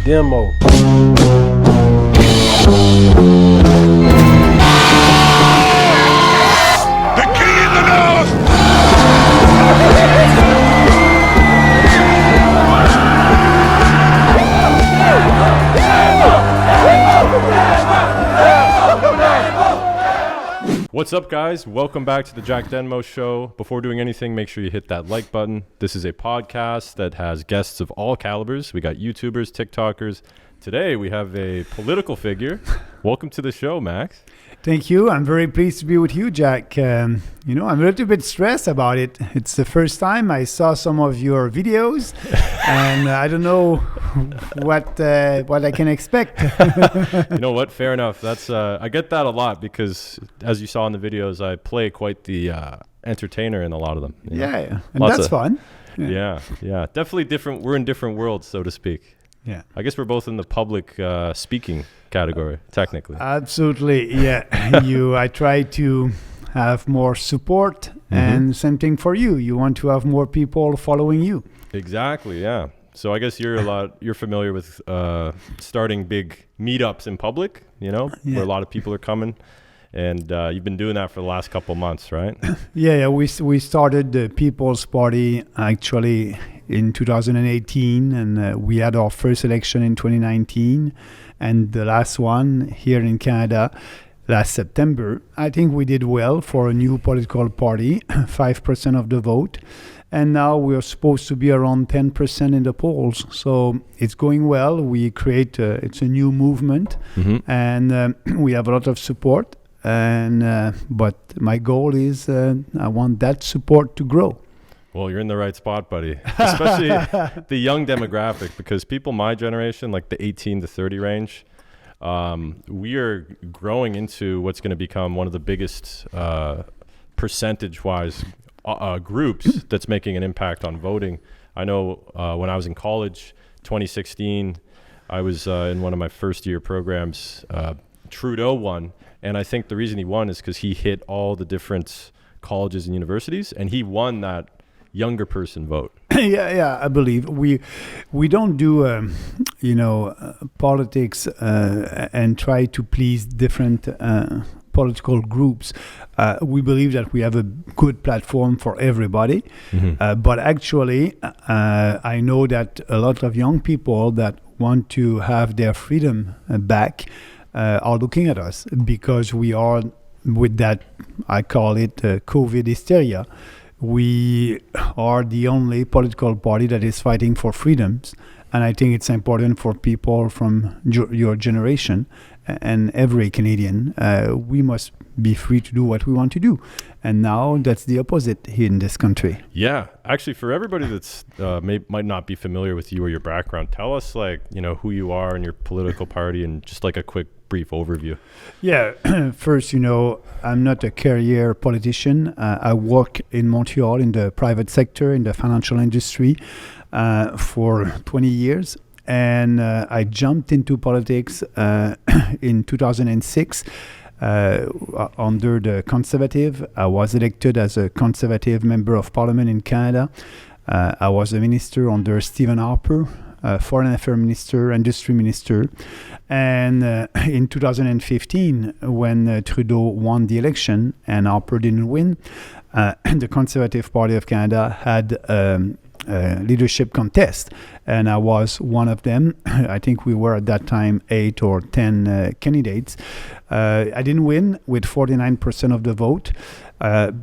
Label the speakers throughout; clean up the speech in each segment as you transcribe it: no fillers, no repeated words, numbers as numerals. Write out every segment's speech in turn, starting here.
Speaker 1: Denmo.
Speaker 2: The king in the north!
Speaker 3: What's up, guys? Welcome back to the Jack Denmo Show. Before doing anything, make sure you hit that like button. This is a podcast that has guests of all calibers. We got YouTubers, TikTokers. Today, we have a political figure. Welcome to the show, Max.
Speaker 4: Thank you. I'm very pleased to be with you, Jack. I'm a little bit stressed about it. It's the first time I saw some of your videos, and I don't know what I can expect.
Speaker 3: You know what? Fair enough. That's I get that a lot because, as you saw in the videos, I play quite the entertainer in a lot of them.
Speaker 4: Yeah, and that's fun.
Speaker 3: Yeah. Definitely different. We're in different worlds, so to speak.
Speaker 4: Yeah.
Speaker 3: I guess we're both in the public speaking category, technically.
Speaker 4: Absolutely, yeah. I try to have more support, and same thing for you. You want to have more people following you.
Speaker 3: Exactly, yeah. So I guess you're familiar with starting big meetups in public, where a lot of people are coming. And you've been doing that for the last couple months, right?
Speaker 4: Yeah. We started the People's Party actually in 2018, and we had our first election in 2019, and the last one here in Canada last September. I think we did well for a new political party, 5% of the vote, and now we're supposed to be around 10% in the polls. So it's going well. We create it's a new movement, and we have a lot of support. And but my goal is I want that support to grow.
Speaker 3: Well, you're in the right spot, buddy. Especially the young demographic, because people my generation, like the 18 to 30 range, we are growing into what's going to become one of the biggest percentage-wise groups that's making an impact on voting. I know when I was in college, 2016, I was in one of my first year programs. Trudeau won. And I think the reason he won is because he hit all the different colleges and universities, and he won that younger person vote.
Speaker 4: Yeah, I believe we don't do politics and try to please different political groups. We believe that we have a good platform for everybody, but actually I know that a lot of young people that want to have their freedom back are looking at us because we are with that, I call it COVID hysteria. We are the only political party that is fighting for freedoms. And I think it's important for people from your generation and every Canadian. We must be free to do what we want to do. And now that's the opposite here in this country.
Speaker 3: Yeah. Actually, for everybody that's might not be familiar with you or your background, tell us who you are and your political party and just like a quick brief overview.
Speaker 4: Yeah. First, I'm not a career politician. I work in Montreal in the private sector, in the financial industry for 20 years. And I jumped into politics in 2006 under the Conservative. I was elected as a Conservative Member of Parliament in Canada. I was a minister under Stephen Harper, Foreign Affairs Minister, Industry Minister. And in 2015, when Trudeau won the election and Harper didn't win, the Conservative Party of Canada had leadership contest, and I was one of them. I think we were at that time 8 or 10 candidates. I didn't win with 49% of the vote,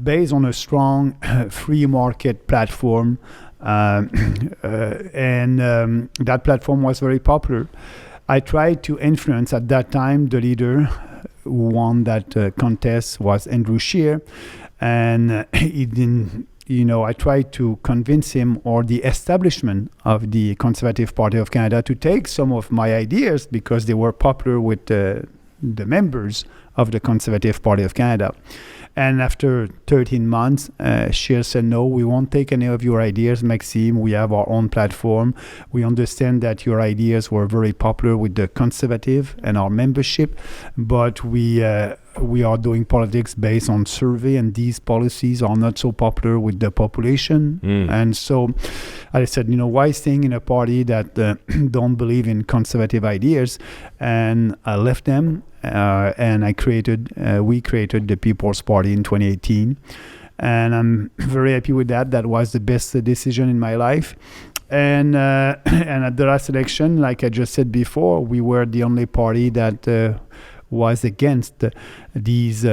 Speaker 4: based on a strong free market platform, and that platform was very popular. I tried to influence at that time the leader who won that contest was Andrew Scheer, and he didn't. I tried to convince him or the establishment of the Conservative Party of Canada to take some of my ideas because they were popular with the members of the Conservative Party of Canada. And after 13 months, Scheer said, no, we won't take any of your ideas, Maxime. We have our own platform. We understand that your ideas were very popular with the Conservative and our membership, but we we are doing politics based on survey, and these policies are not so popular with the population. And so I said, why staying in a party that don't believe in conservative ideas? And I left them, and we created the People's Party in 2018. And I'm very happy with that. That was the best decision in my life. And at the last election, like I just said before, we were the only party that was against these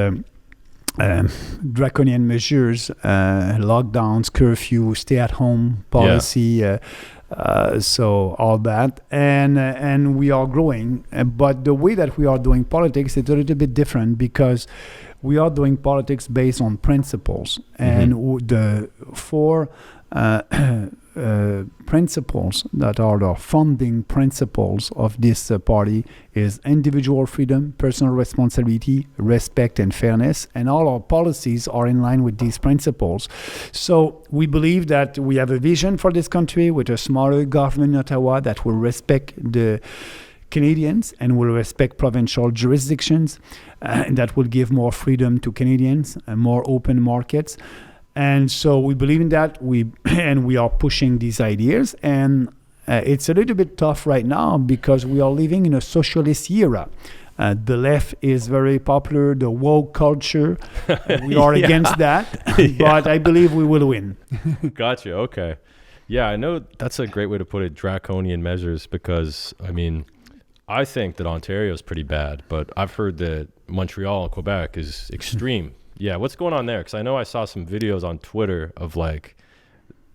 Speaker 4: draconian measures, lockdowns, curfew, stay-at-home policy, so all that. And we are growing. But the way that we are doing politics is a little bit different, because we are doing politics based on principles. And the four principles that are the founding principles of this party is individual freedom, personal responsibility, respect, and fairness. And all our policies are in line with these principles. So we believe that we have a vision for this country with a smaller government in Ottawa that will respect the Canadians and will respect provincial jurisdictions, and that will give more freedom to Canadians and more open markets. And so we believe in that. We are pushing these ideas, and it's a little bit tough right now because we are living in a socialist era. The left is very popular, the woke culture. We are against that, but I believe we will win.
Speaker 3: Gotcha. Okay. Yeah, I know that's a great way to put it, draconian measures, because, I think that Ontario is pretty bad, but I've heard that Montreal and Quebec is extreme. Yeah, what's going on there? Because I know I saw some videos on Twitter of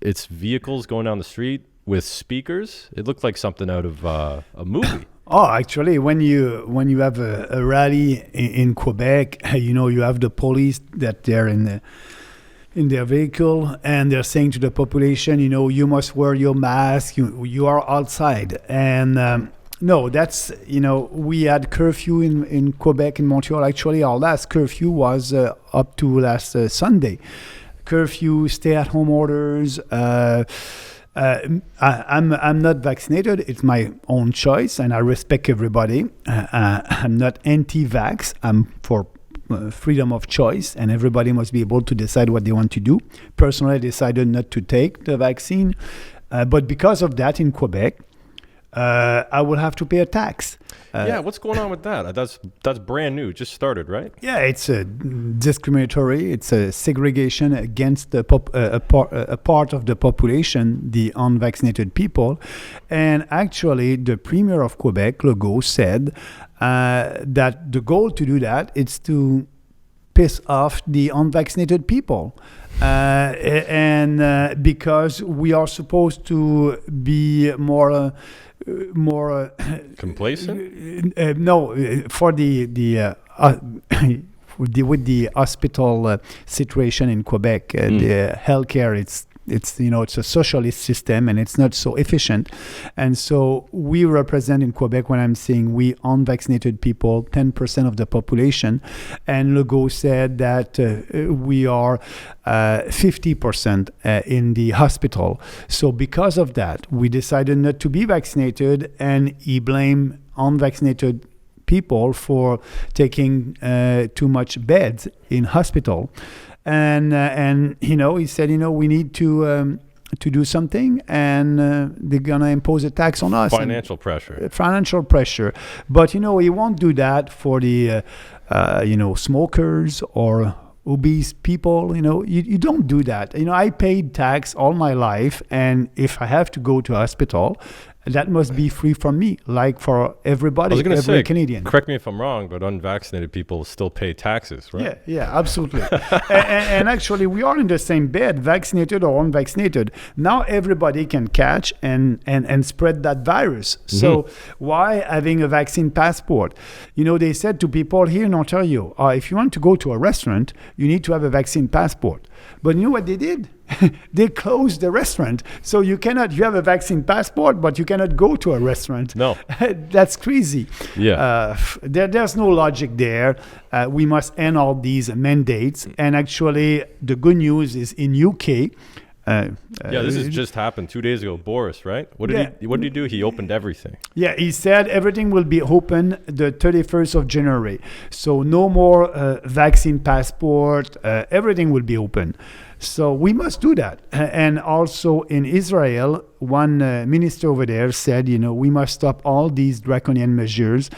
Speaker 3: it's vehicles going down the street with speakers. It looked like something out of a movie.
Speaker 4: Oh, actually, when you have a rally in Quebec, you have the police that they're in their vehicle, and they're saying to the population, you must wear your mask. You are outside, and no, that's, we had curfew in Quebec and Montreal. Actually, our last curfew was up to last Sunday. Curfew, stay-at-home orders. I'm not vaccinated. It's my own choice, and I respect everybody. I'm not anti-vax. I'm for freedom of choice, and everybody must be able to decide what they want to do. Personally, I decided not to take the vaccine, but because of that in Quebec, I will have to pay a tax.
Speaker 3: What's going on with that? That's brand new. Just started, right?
Speaker 4: Yeah, it's discriminatory. It's a segregation against a part of the population, the unvaccinated people. And actually, the Premier of Quebec, Legault, said that the goal to do that is to piss off the unvaccinated people. And because we are supposed to be more
Speaker 3: complacent?
Speaker 4: No, for with the hospital situation in Quebec, the healthcare, it's a socialist system, and it's not so efficient. And so we represent in Quebec, when I'm saying we unvaccinated people, 10% of the population. And Legault said that we are 50% in the hospital. So because of that, we decided not to be vaccinated, and he blamed unvaccinated people for taking too much beds in hospital. And he said, we need to do something, and they're gonna impose a tax on us.
Speaker 3: Financial pressure.
Speaker 4: But he won't do that for the smokers or obese people. You don't do that. I paid tax all my life, and if I have to go to a hospital, that must be free from me, like for everybody, every Canadian.
Speaker 3: Correct me if I'm wrong, but unvaccinated people still pay taxes, right?
Speaker 4: Yeah, absolutely. and actually, we are in the same bed, vaccinated or unvaccinated. Now everybody can catch and spread that virus. So why having a vaccine passport? They said to people here in Ontario, if you want to go to a restaurant, you need to have a vaccine passport. But you know what they did? They closed the restaurant. So you have a vaccine passport, but you cannot go to a restaurant.
Speaker 3: No.
Speaker 4: That's crazy.
Speaker 3: Yeah.
Speaker 4: There's no logic there. We must end all these mandates. And actually, the good news is in UK,
Speaker 3: This has just happened 2 days ago. Boris, right? What did he do? He opened everything.
Speaker 4: Yeah, he said everything will be open the 31st of January. So no more vaccine passport. Everything will be open. So we must do that. And also in Israel, one minister over there said, we must stop all these draconian measures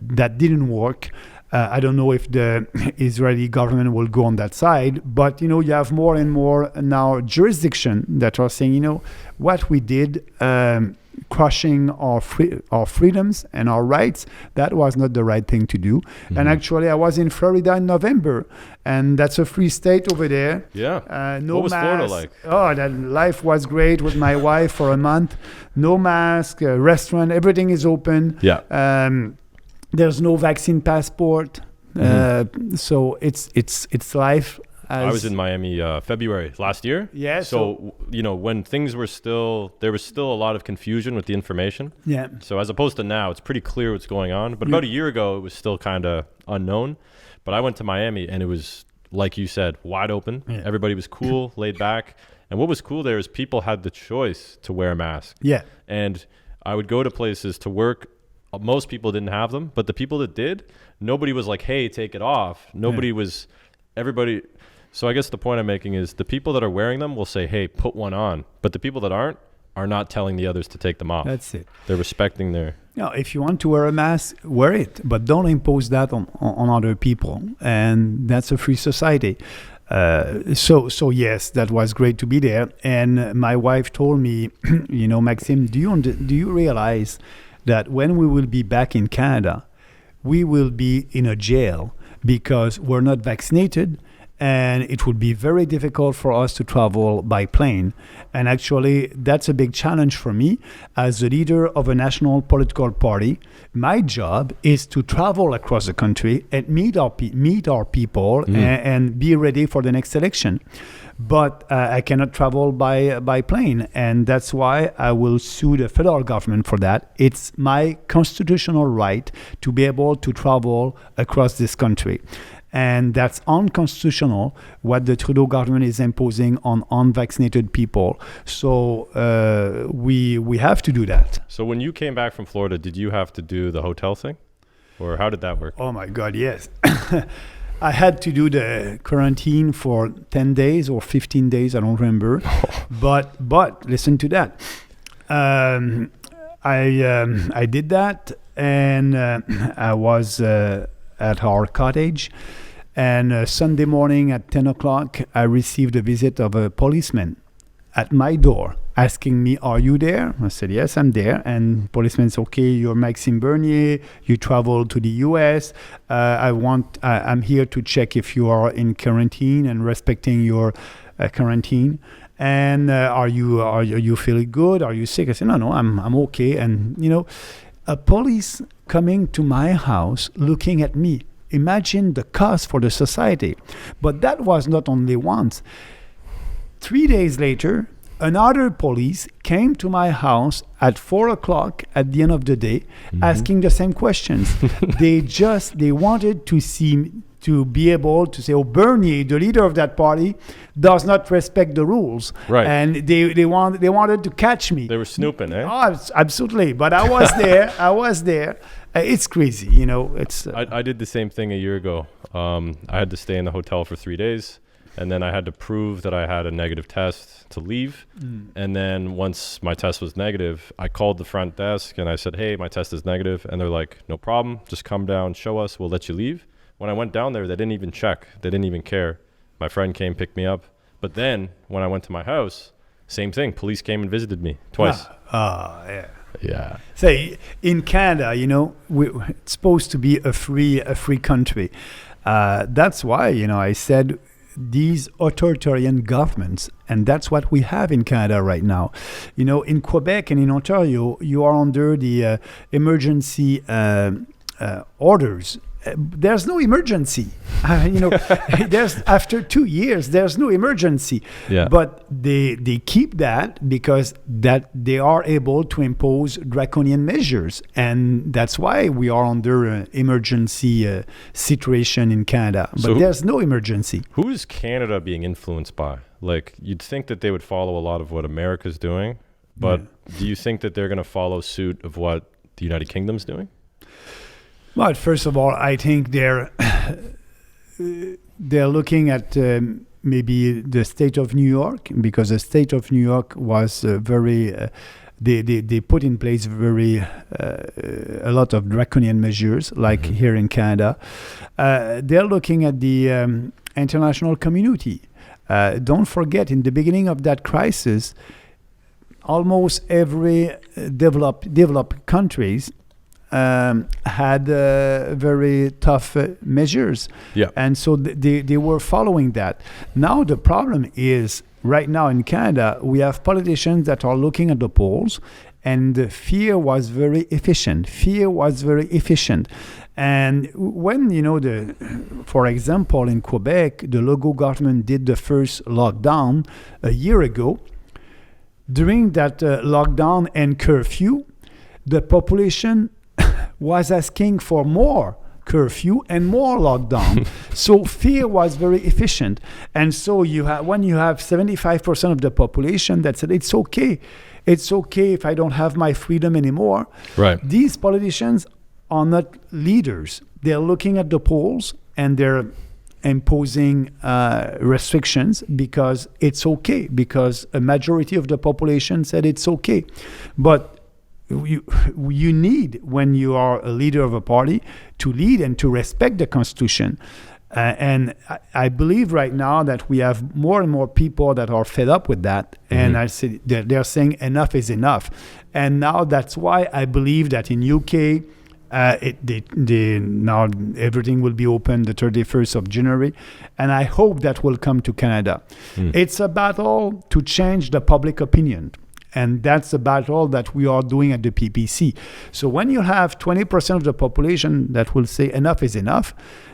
Speaker 4: that didn't work. I don't know if the Israeli government will go on that side, but you have more and more now jurisdiction that are saying, what we did, crushing our freedoms and our rights, that was not the right thing to do. Mm-hmm. And actually, I was in Florida in November, and that's a free state over there.
Speaker 3: Yeah.
Speaker 4: No
Speaker 3: what was
Speaker 4: mask.
Speaker 3: Florida like?
Speaker 4: Oh, that life was great with my wife for a month. No mask, restaurant, everything is open.
Speaker 3: Yeah.
Speaker 4: There's no vaccine passport, so it's life.
Speaker 3: I was in Miami February last year.
Speaker 4: Yeah.
Speaker 3: So when things were there was still a lot of confusion with the information.
Speaker 4: Yeah.
Speaker 3: So as opposed to now, it's pretty clear what's going on. But about a year ago, it was still kind of unknown. But I went to Miami, and it was, like you said, wide open. Yeah. Everybody was cool, laid back. And what was cool there is people had the choice to wear a mask.
Speaker 4: Yeah.
Speaker 3: And I would go to places to work. Most people didn't have them, but the people that did, nobody was like, hey, take it off. Everybody. So I guess the point I'm making is the people that are wearing them will say, hey, put one on. But the people that aren't are not telling the others to take them off.
Speaker 4: That's it.
Speaker 3: They're respecting their...
Speaker 4: No, if you want to wear a mask, wear it. But don't impose that on other people. And that's a free society. So yes, that was great to be there. And my wife told me, Maxime, do you realize that when we will be back in Canada, we will be in a jail because we're not vaccinated, and it would be very difficult for us to travel by plane. And actually, that's a big challenge for me as the leader of a national political party. My job is to travel across the country and meet our people and be ready for the next election. But I cannot travel by plane, and that's why I will sue the federal government for that. It's my constitutional right to be able to travel across this country. And that's unconstitutional what the Trudeau government is imposing on unvaccinated people. So we have to do that.
Speaker 3: So when you came back from Florida, did you have to do the hotel thing? Or how did that work?
Speaker 4: Oh my God, yes. I had to do the quarantine for 10 days or 15 days, I don't remember. But listen to that. I did that, and I was at our cottage. And Sunday morning at 10 o'clock, I received a visit of a policeman at my door asking me, are you there? I said, yes, I'm there. And policeman said, okay, you're Maxime Bernier. You traveled to the U.S. I'm here to check if you are in quarantine and respecting your quarantine. And are you feeling good? Are you sick? I said, no, I'm okay. And, a police coming to my house looking at me. Imagine the cost for the society. But that was not only once. 3 days later, another police came to my house at 4 o'clock at the end of the day, asking the same questions. They wanted to see, to be able to say, oh, Bernier, the leader of that party, does not respect the rules.
Speaker 3: Right.
Speaker 4: And they wanted to catch me.
Speaker 3: They were snooping, eh?
Speaker 4: Oh, absolutely. But I was there. It's crazy, It's.
Speaker 3: I did the same thing a year ago. I had to stay in the hotel for 3 days, and then I had to prove that I had a negative test to leave. And then once my test was negative, I called the front desk and I said, hey, my test is negative. And they're like, no problem. Just come down, show us. We'll let you leave. When I went down there, they didn't even check. They didn't even care. My friend came, picked me up. But then when I went to my house, same thing. Police came and visited me twice.
Speaker 4: Yeah.
Speaker 3: Yeah.
Speaker 4: Say in Canada, it's supposed to be a free country. That's why I said these authoritarian governments, and that's what we have in Canada right now. In Quebec and in Ontario, you are under the emergency orders. there's no emergency. There's after 2 years, there's no emergency.
Speaker 3: Yeah.
Speaker 4: But they keep that because that they are able to impose draconian measures, and that's why we are under an emergency situation in Canada. But there's no emergency.
Speaker 3: Who is Canada being influenced by? Like, you'd think that they would follow a lot of what America's doing, but do you think that they're going to follow suit of what the United Kingdom's doing?
Speaker 4: Well, first of all, I think they're looking at maybe the state of New York, because the state of New York was very. They put in place a lot of draconian measures, like here in Canada. They're looking at the international community. Don't forget, in the beginning of that crisis, almost every developed countries had very tough measures. Yeah. And so they were following that. Now the problem is, right now in Canada, we have politicians that are looking at the polls, and fear was very efficient. And when, for example, in Quebec, the Legault government did the first lockdown a year ago. During that lockdown and curfew, the population was asking for more curfew and more lockdown. So fear was very efficient. And so when you have 75% of the population that said, it's okay if I don't have my freedom anymore. Right. These politicians are not leaders. They're looking at the polls and they're imposing restrictions because it's okay, because a majority of the population said it's okay. But you need, when you are a leader of a party, to lead and to respect the Constitution. And I believe right now that we have more and more people that are fed up with that. And I say they're saying enough is enough. And now that's why I believe that in UK, now everything will be open the 31st of January, and I hope that will come to Canada. It's a battle to change the public opinion, and that's a battle that we are doing at the PPC. So when you have 20% of the population that will say enough is enough,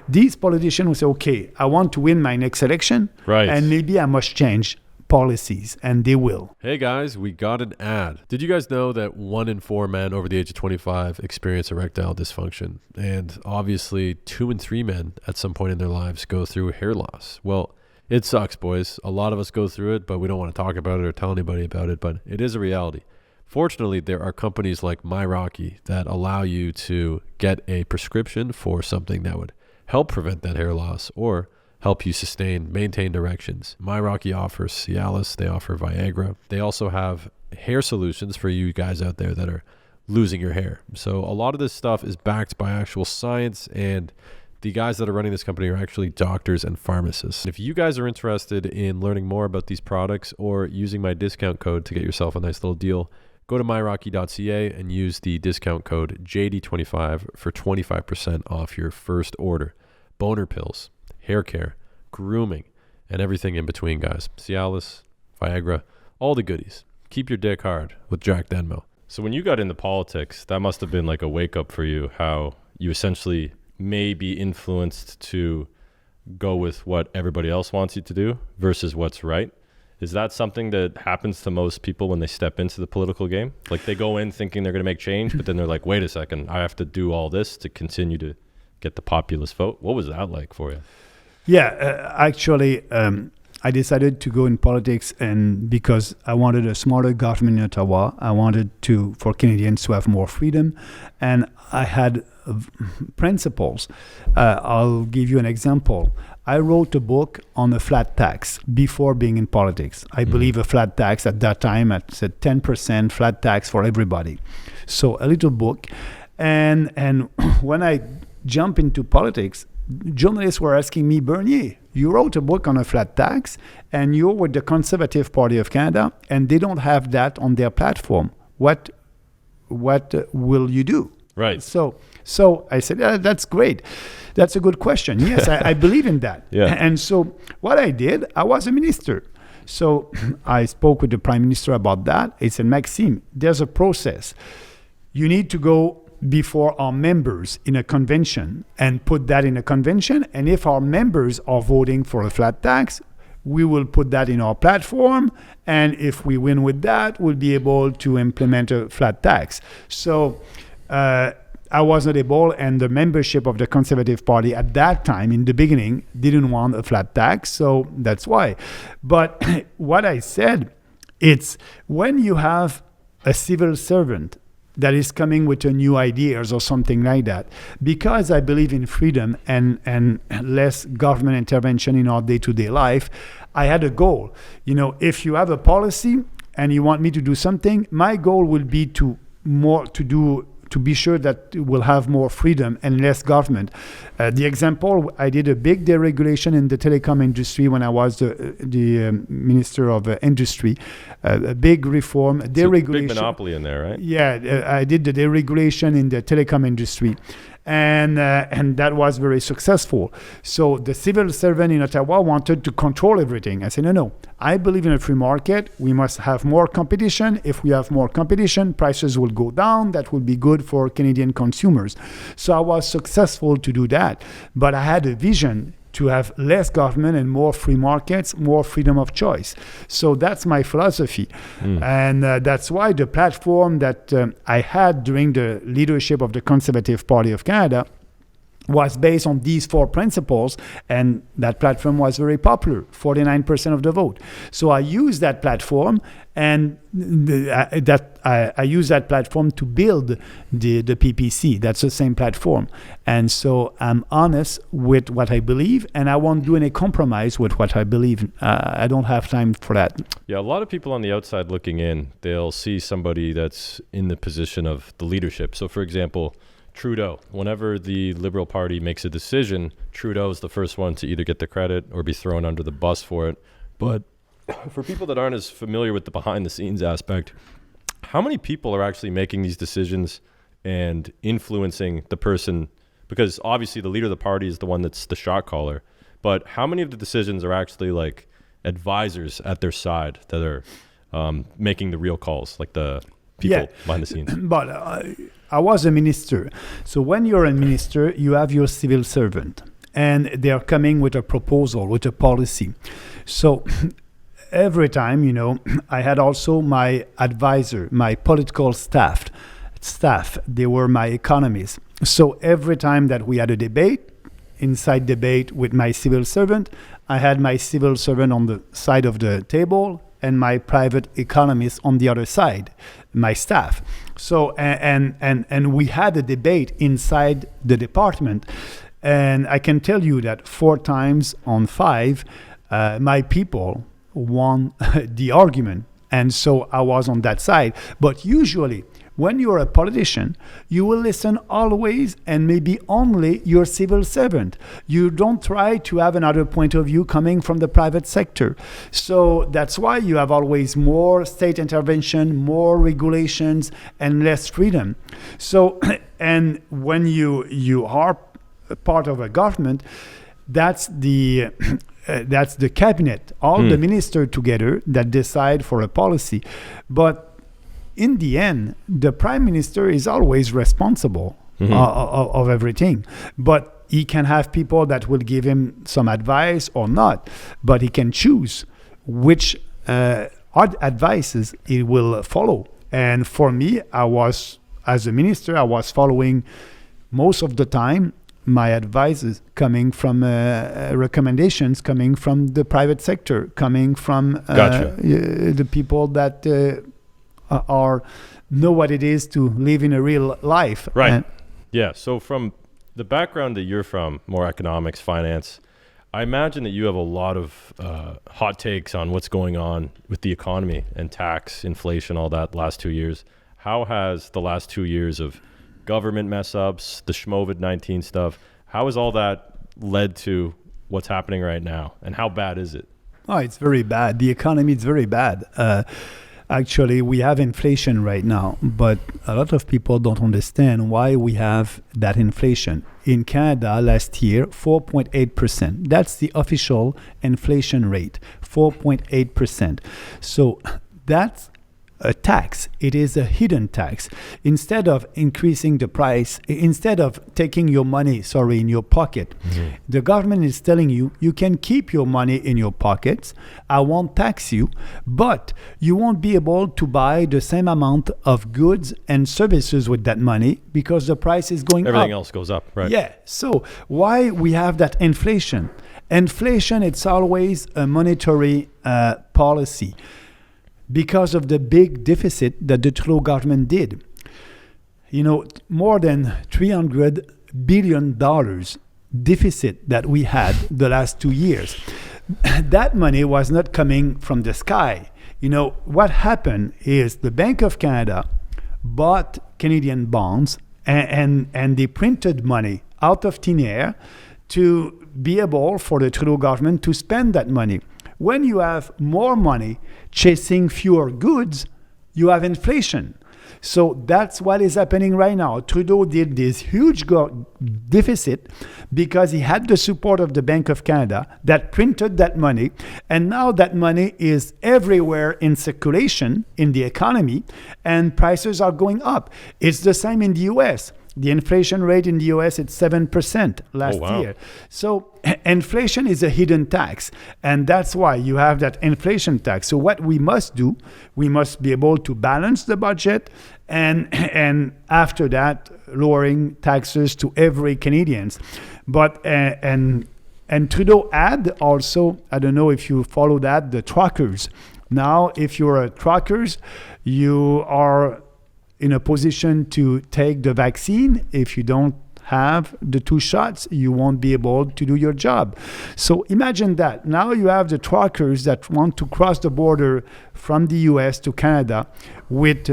Speaker 4: these politicians will say, okay, I want to win my next election, and maybe I must change policies, and they will.
Speaker 1: Hey guys, we got an ad. Did you guys know that 1 in 4 men over the age of 25 experience erectile dysfunction? And obviously 2 in 3 men at some point in their lives go through hair loss. Well, it sucks, boys. A lot of us go through it, but we don't want to talk about it or tell anybody about it, but it is a reality. Fortunately, there are companies like MyRocky that allow you to get a prescription for something that would help prevent that hair loss or help you maintain erections. MyRocky offers Cialis, they offer Viagra. They also have hair solutions for you guys out there that are losing your hair. So a lot of this stuff is backed by actual science, and the guys that are running this company are actually doctors and pharmacists. If you guys are interested in learning more about these products or using my discount code to get yourself a nice little deal, go to myrocky.ca and use the discount code JD25 for 25% off your first order. Boner pills, hair care, grooming, and everything in between, guys. Cialis, Viagra, all the goodies. Keep your dick hard with Jack Denmo.
Speaker 3: So when you got into politics, that must have been like a wake up for you, how you essentially may be influenced to go with what everybody else wants you to do versus what's right. Is that something that happens to most people when they step into the political game? Like they go in thinking they're going to make change, but then they're like, wait a second, I have to do all this to continue to get the populist vote. What was that like for you?
Speaker 4: Yeah, actually, I decided to go in politics, and because I wanted a smarter government in Ottawa, I wanted for Canadians to have more freedom, and I had principles. I'll give you an example. I wrote a book on a flat tax before being in politics. I believe a flat tax at that time, I said 10% flat tax for everybody. So a little book, and when I jump into politics, journalists were asking me, Bernier, you wrote a book on a flat tax and you're with the Conservative Party of Canada and they don't have that on their platform. What will you do?
Speaker 3: Right.
Speaker 4: So I said, that's great. That's a good question. Yes, I believe in that.
Speaker 3: Yeah.
Speaker 4: And so what I did, I was a minister. So I spoke with the Prime Minister about that. He said, Maxime, there's a process. You need to go before our members in a convention and put that in a convention. And if our members are voting for a flat tax, we will put that in our platform. And if we win with that, we'll be able to implement a flat tax. So I was not able, and the membership of the Conservative Party at that time, in the beginning, didn't want a flat tax. So that's why. But what I said, it's when you have a civil servant that is coming with a new ideas or something like that, because I believe in freedom and less government intervention in our day-to-day life, I had a goal. If you have a policy and you want me to do something, my goal will be to be sure that we'll have more freedom and less government. The example, I did a big deregulation in the telecom industry when I was the Minister of Industry. A big reform, deregulation.
Speaker 3: Big monopoly in there, right?
Speaker 4: Yeah, I did the deregulation in the telecom industry. And that was very successful. So the civil servant in Ottawa wanted to control everything. I said, no. I believe in a free market. We must have more competition. If we have more competition, prices will go down. That will be good for Canadian consumers. So I was successful to do that. But I had a vision to have less government and more free markets, more freedom of choice. So that's my philosophy. And that's why the platform that I had during the leadership of the Conservative Party of Canada was based on these 4 principles, and that platform was very popular, 49% of the vote. So I used that platform, and I use that platform to build the PPC. That's the same platform. And so I'm honest with what I believe, and I won't do any compromise with what I believe. I don't have time for that.
Speaker 3: Yeah, a lot of people on the outside looking in, they'll see somebody that's in the position of the leadership. So for example, Trudeau, whenever the Liberal Party makes a decision, Trudeau's the first one to either get the credit or be thrown under the bus for it. But for people that aren't as familiar with the behind the scenes aspect, how many people are actually making these decisions and influencing the person? Because obviously the leader of the party is the one that's the shot caller, but how many of the decisions are actually like advisors at their side that are making the real calls, like the people behind the scenes?
Speaker 4: But I was a minister. So when you're a minister, you have your civil servant, and they are coming with a proposal, with a policy. So every time, I had also my advisor, my political staff. They were my economists. So every time that we had a debate, inside debate with my civil servant, I had my civil servant on the side of the table and my private economist on the other side, my staff. So and we had a debate inside the department, and I can tell you that 4 times on 5, my people won the argument, and so I was on that side. But usually, when you're a politician, you will listen always and maybe only your civil servant. You don't try to have another point of view coming from the private sector. So that's why you have always more state intervention, more regulations, and less freedom. So, and when you are part of a government, that's the cabinet, all the ministers together that decide for a policy. But in the end, the prime minister is always responsible of everything. But he can have people that will give him some advice or not. But he can choose which advices he will follow. And for me, as a minister, I was following most of the time my advices coming from recommendations coming from the private sector, coming from the people that know what it is to live in a real life.
Speaker 3: Right. Yeah. So from the background that you're from, more economics, finance, I imagine that you have a lot of hot takes on what's going on with the economy and tax, inflation, all that last 2 years. How has the last 2 years of government mess ups, the Shmovid-19 stuff, how has all that led to what's happening right now? And how bad is it?
Speaker 4: Oh, it's very bad. The economy is very bad. Actually, we have inflation right now, but a lot of people don't understand why we have that inflation. In Canada last year, 4.8%. That's the official inflation rate, 4.8%. So that's a tax. It is a hidden tax. Instead of increasing the price, instead of taking your money, in your pocket, the government is telling you, you can keep your money in your pockets. I won't tax you, but you won't be able to buy the same amount of goods and services with that money because the price is going up.
Speaker 3: Everything else goes up, right?
Speaker 4: Yeah. So why we have that inflation? Inflation, it's always a monetary policy because of the big deficit that the Trudeau government did. More than $300 billion deficit that we had the last 2 years. That money was not coming from the sky. What happened is the Bank of Canada bought Canadian bonds and they printed money out of thin air to be able for the Trudeau government to spend that money. When you have more money chasing fewer goods, you have inflation. So that's what is happening right now. Trudeau did this huge deficit because he had the support of the Bank of Canada that printed that money. And now that money is everywhere in circulation in the economy and prices are going up. It's the same in the US. The inflation rate in the US is 7% last year. So inflation is a hidden tax. And that's why you have that inflation tax. So what we must do, we must be able to balance the budget and after that, lowering taxes to every Canadian. But and Trudeau had also, I don't know if you follow that, the truckers. Now, if you're a truckers, you are in a position to take the vaccine. If you don't have the 2 shots, you won't be able to do your job. So imagine that. Now you have the truckers that want to cross the border from the US to Canada with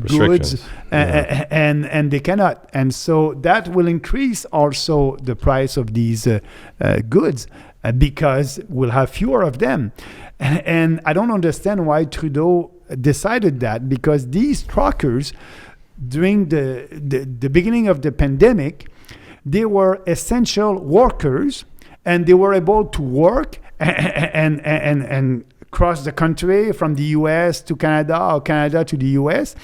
Speaker 4: goods and they cannot. And so that will increase also the price of these goods because we'll have fewer of them. And I don't understand why Trudeau decided that, because these truckers during the beginning of the pandemic, they were essential workers and they were able to work and cross the country from the US to Canada or Canada to the US.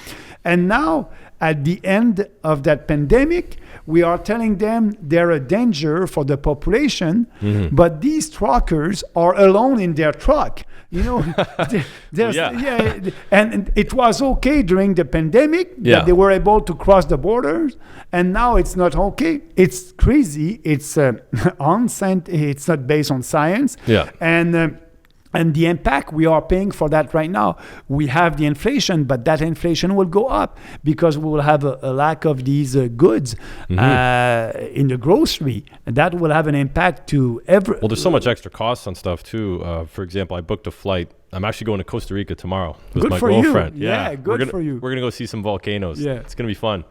Speaker 4: And now at the end of that pandemic, we are telling them they're a danger for the population, but these truckers are alone in their truck. And it was okay during the pandemic that they were able to cross the borders, and now it's not okay. It's crazy. It's it's not based on science. And the impact we are paying for that right now, we have the inflation, but that inflation will go up because we will have a lack of these goods in the grocery. And that will have an impact to every...
Speaker 3: Well, there's so much extra costs on stuff too. For example, I booked a flight. I'm actually going to Costa Rica tomorrow with my girlfriend.
Speaker 4: Yeah, good for you.
Speaker 3: We're going to go see some volcanoes.
Speaker 4: Yeah.
Speaker 3: It's going to be fun.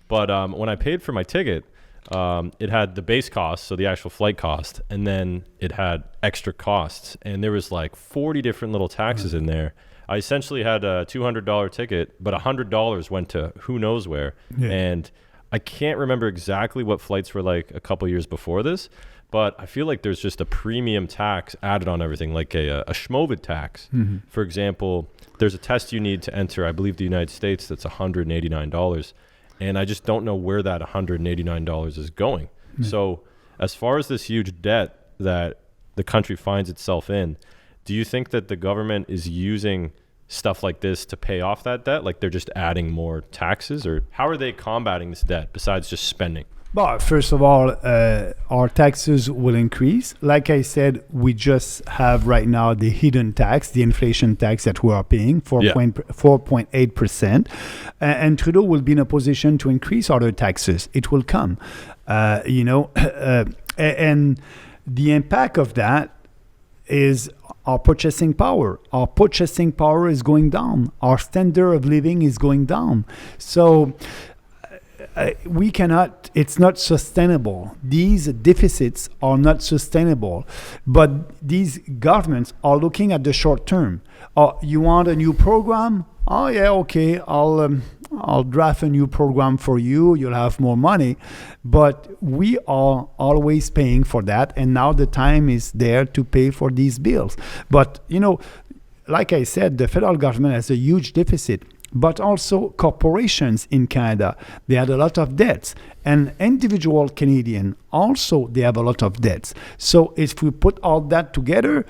Speaker 3: But when I paid for my ticket, it had the base cost, so the actual flight cost, and then it had extra costs, and there was like 40 different little taxes in there. I essentially had a $200 ticket, but $100 went to who knows where. And I can't remember exactly what flights were like a couple years before this, but I feel like there's just a premium tax added on everything, like a Shmovid tax. For example, there's a test you need to enter, I believe, the United States, that's $189. And I just don't know where that $189 is going. So as far as this huge debt that the country finds itself in, do you think that the government is using stuff like this to pay off that debt? Like they're just adding more taxes? Or how are they combating this debt besides just spending?
Speaker 4: Well, first of all, our taxes will increase. Like I said, we just have right now the hidden tax, the inflation tax that we are paying, 4.8%. And Trudeau will be in a position to increase other taxes. It will come, and the impact of that is our purchasing power. Our purchasing power is going down. Our standard of living is going down. So we cannot, it's not sustainable. These deficits are not sustainable. But these governments are looking at the short term. You want a new program? Oh yeah, okay, I'll draft a new program for you. You'll have more money. But we are always paying for that. And now the time is there to pay for these bills. But, like I said, the federal government has a huge deficit, but also corporations in Canada, they had a lot of debts. And individual Canadian also, they have a lot of debts. So if we put all that together,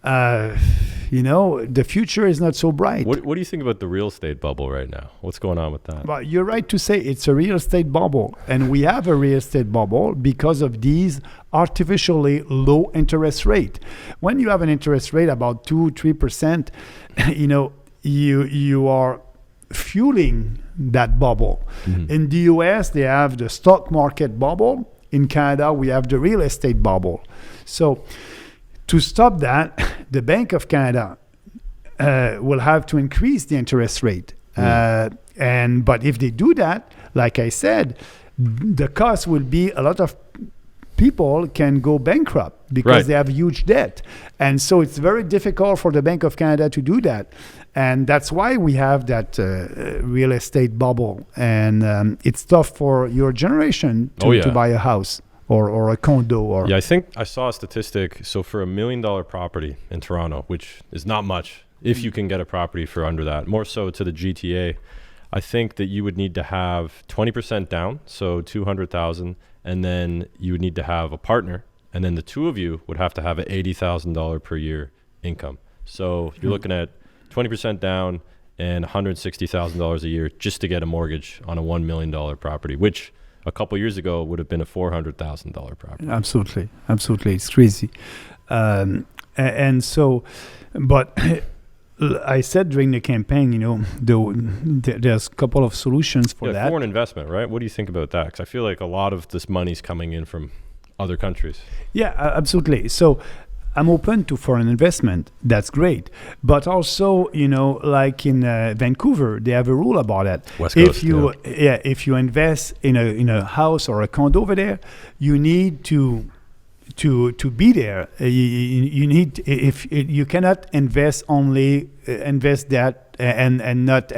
Speaker 4: the future is not so bright.
Speaker 3: What do you think about the real estate bubble right now? What's going on with that?
Speaker 4: Well, you're right to say it's a real estate bubble. And we have a real estate bubble because of these artificially low interest rate. When you have an interest rate about 2-3%, you are fueling that bubble.
Speaker 3: Mm-hmm.
Speaker 4: In the US, they have the stock market bubble. In Canada, we have the real estate bubble. So to stop that, the Bank of Canada will have to increase the interest rate. But if they do that, like I said, the cost will be a lot of people can go bankrupt because they have huge debt. And so it's very difficult for the Bank of Canada to do that. And that's why we have that real estate bubble. And it's tough for your generation to buy a house or a condo.
Speaker 3: I think I saw a statistic. So for $1 million property in Toronto, which is not much, if you can get a property for under that, more so to the GTA, I think that you would need to have 20% down, so $200,000, and then you would need to have a partner, and then the two of you would have to have an $80,000 per year income. So you're looking at 20% down and $160,000 a year just to get a mortgage on a $1 million property, which a couple years ago would have been a $400,000 property.
Speaker 4: Absolutely. It's crazy. And so, but I said during the campaign, there's a couple of solutions for that.
Speaker 3: Foreign investment, right? What do you think about that? Because I feel like a lot of this money's coming in from other countries.
Speaker 4: Yeah, absolutely. So I'm open to foreign investment. That's great. But also, like in Vancouver, they have a rule about it.
Speaker 3: West Coast,
Speaker 4: if you invest in a house or a condo over there, you need to be there. You need, if you cannot invest that and not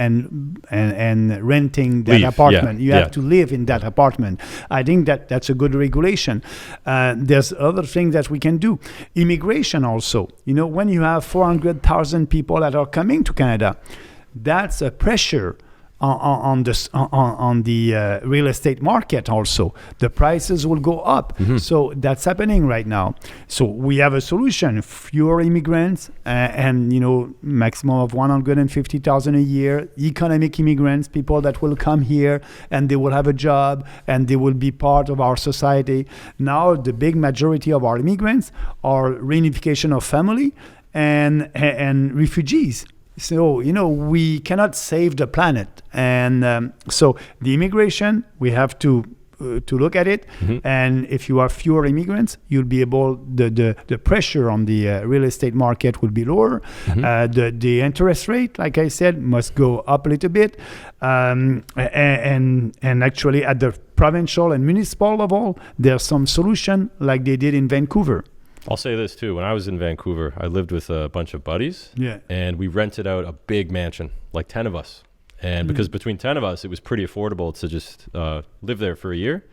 Speaker 4: renting that apartment. You have to live in that apartment. I think that's a good regulation. There's other things that we can do. Immigration also. When you have 400,000 people that are coming to Canada, that's a pressure on the real estate market also. The prices will go up. Mm-hmm. So that's happening right now. So we have a solution: fewer immigrants and maximum of 150,000 a year. Economic immigrants, people that will come here and they will have a job and they will be part of our society. Now the big majority of our immigrants are reunification of family and refugees. So, we cannot save the planet. And so the immigration, we have to look at it. Mm-hmm. And if you have fewer immigrants, you'll be able, the pressure on the real estate market will be lower. Mm-hmm. The interest rate, like I said, must go up a little bit. And actually at the provincial and municipal level, there's some solution like they did in Vancouver.
Speaker 3: I'll say this too. When I was in Vancouver, I lived with a bunch of buddies. Yeah. And we rented out a big mansion, like 10 of us. And because between 10 of us, it was pretty affordable to just live there for a year.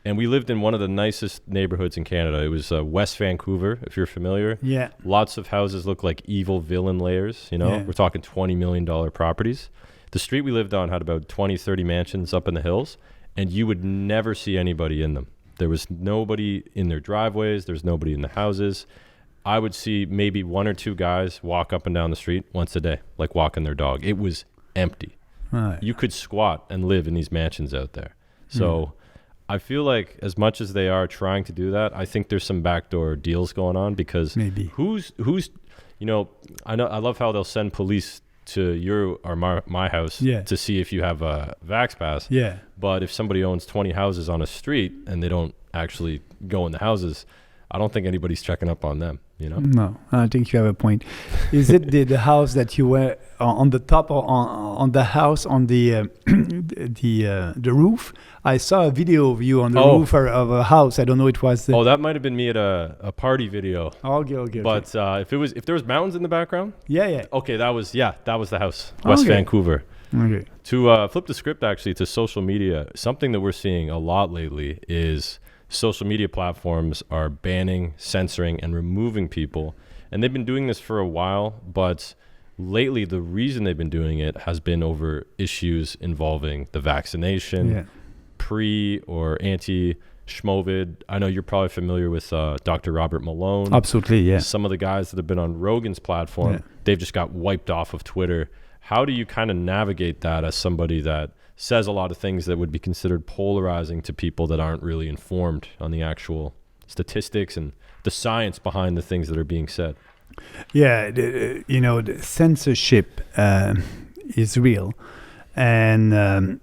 Speaker 3: And we lived in one of the nicest neighborhoods in Canada. It was West Vancouver, if you're familiar. Yeah. Lots of houses look like evil villain layers, Yeah. We're talking $20 million properties. The street we lived on had about 20, 30 mansions up in the hills, and you would never see anybody in them. There was nobody in their driveways. There's nobody in the houses. I would see maybe one or two guys walk up and down the street once a day, like walking their dog. It was empty. Right. You could squat and live in these mansions out there. So I feel like as much as they are trying to do that, I think there's some backdoor deals going on because who's I love how they'll send police to your or my house to see if you have a Vax Pass. Yeah. But if somebody owns 20 houses on a street and they don't actually go in the houses, I don't think anybody's checking up on them,
Speaker 4: No, I think you have a point. Is it the house that you were on the top or on the house on the roof? I saw a video of you on the roof of a house. I don't know. It was.
Speaker 3: That might have been me at a party video.
Speaker 4: Okay.
Speaker 3: But if there was mountains in the background.
Speaker 4: Yeah.
Speaker 3: Okay, that was the house, West Vancouver.
Speaker 4: Okay.
Speaker 3: To flip the script actually to social media, something that we're seeing a lot lately is social media platforms are banning, censoring, and removing people. And they've been doing this for a while, but lately, the reason they've been doing it has been over issues involving the vaccination, pre or anti Shmovid. I know you're probably familiar with Dr. Robert Malone.
Speaker 4: Absolutely, yeah.
Speaker 3: Some of the guys that have been on Rogan's platform, they've just got wiped off of Twitter. How do you kind of navigate that as somebody that says a lot of things that would be considered polarizing to people that aren't really informed on the actual statistics and the science behind the things that are being said?
Speaker 4: Yeah, the censorship is real. And,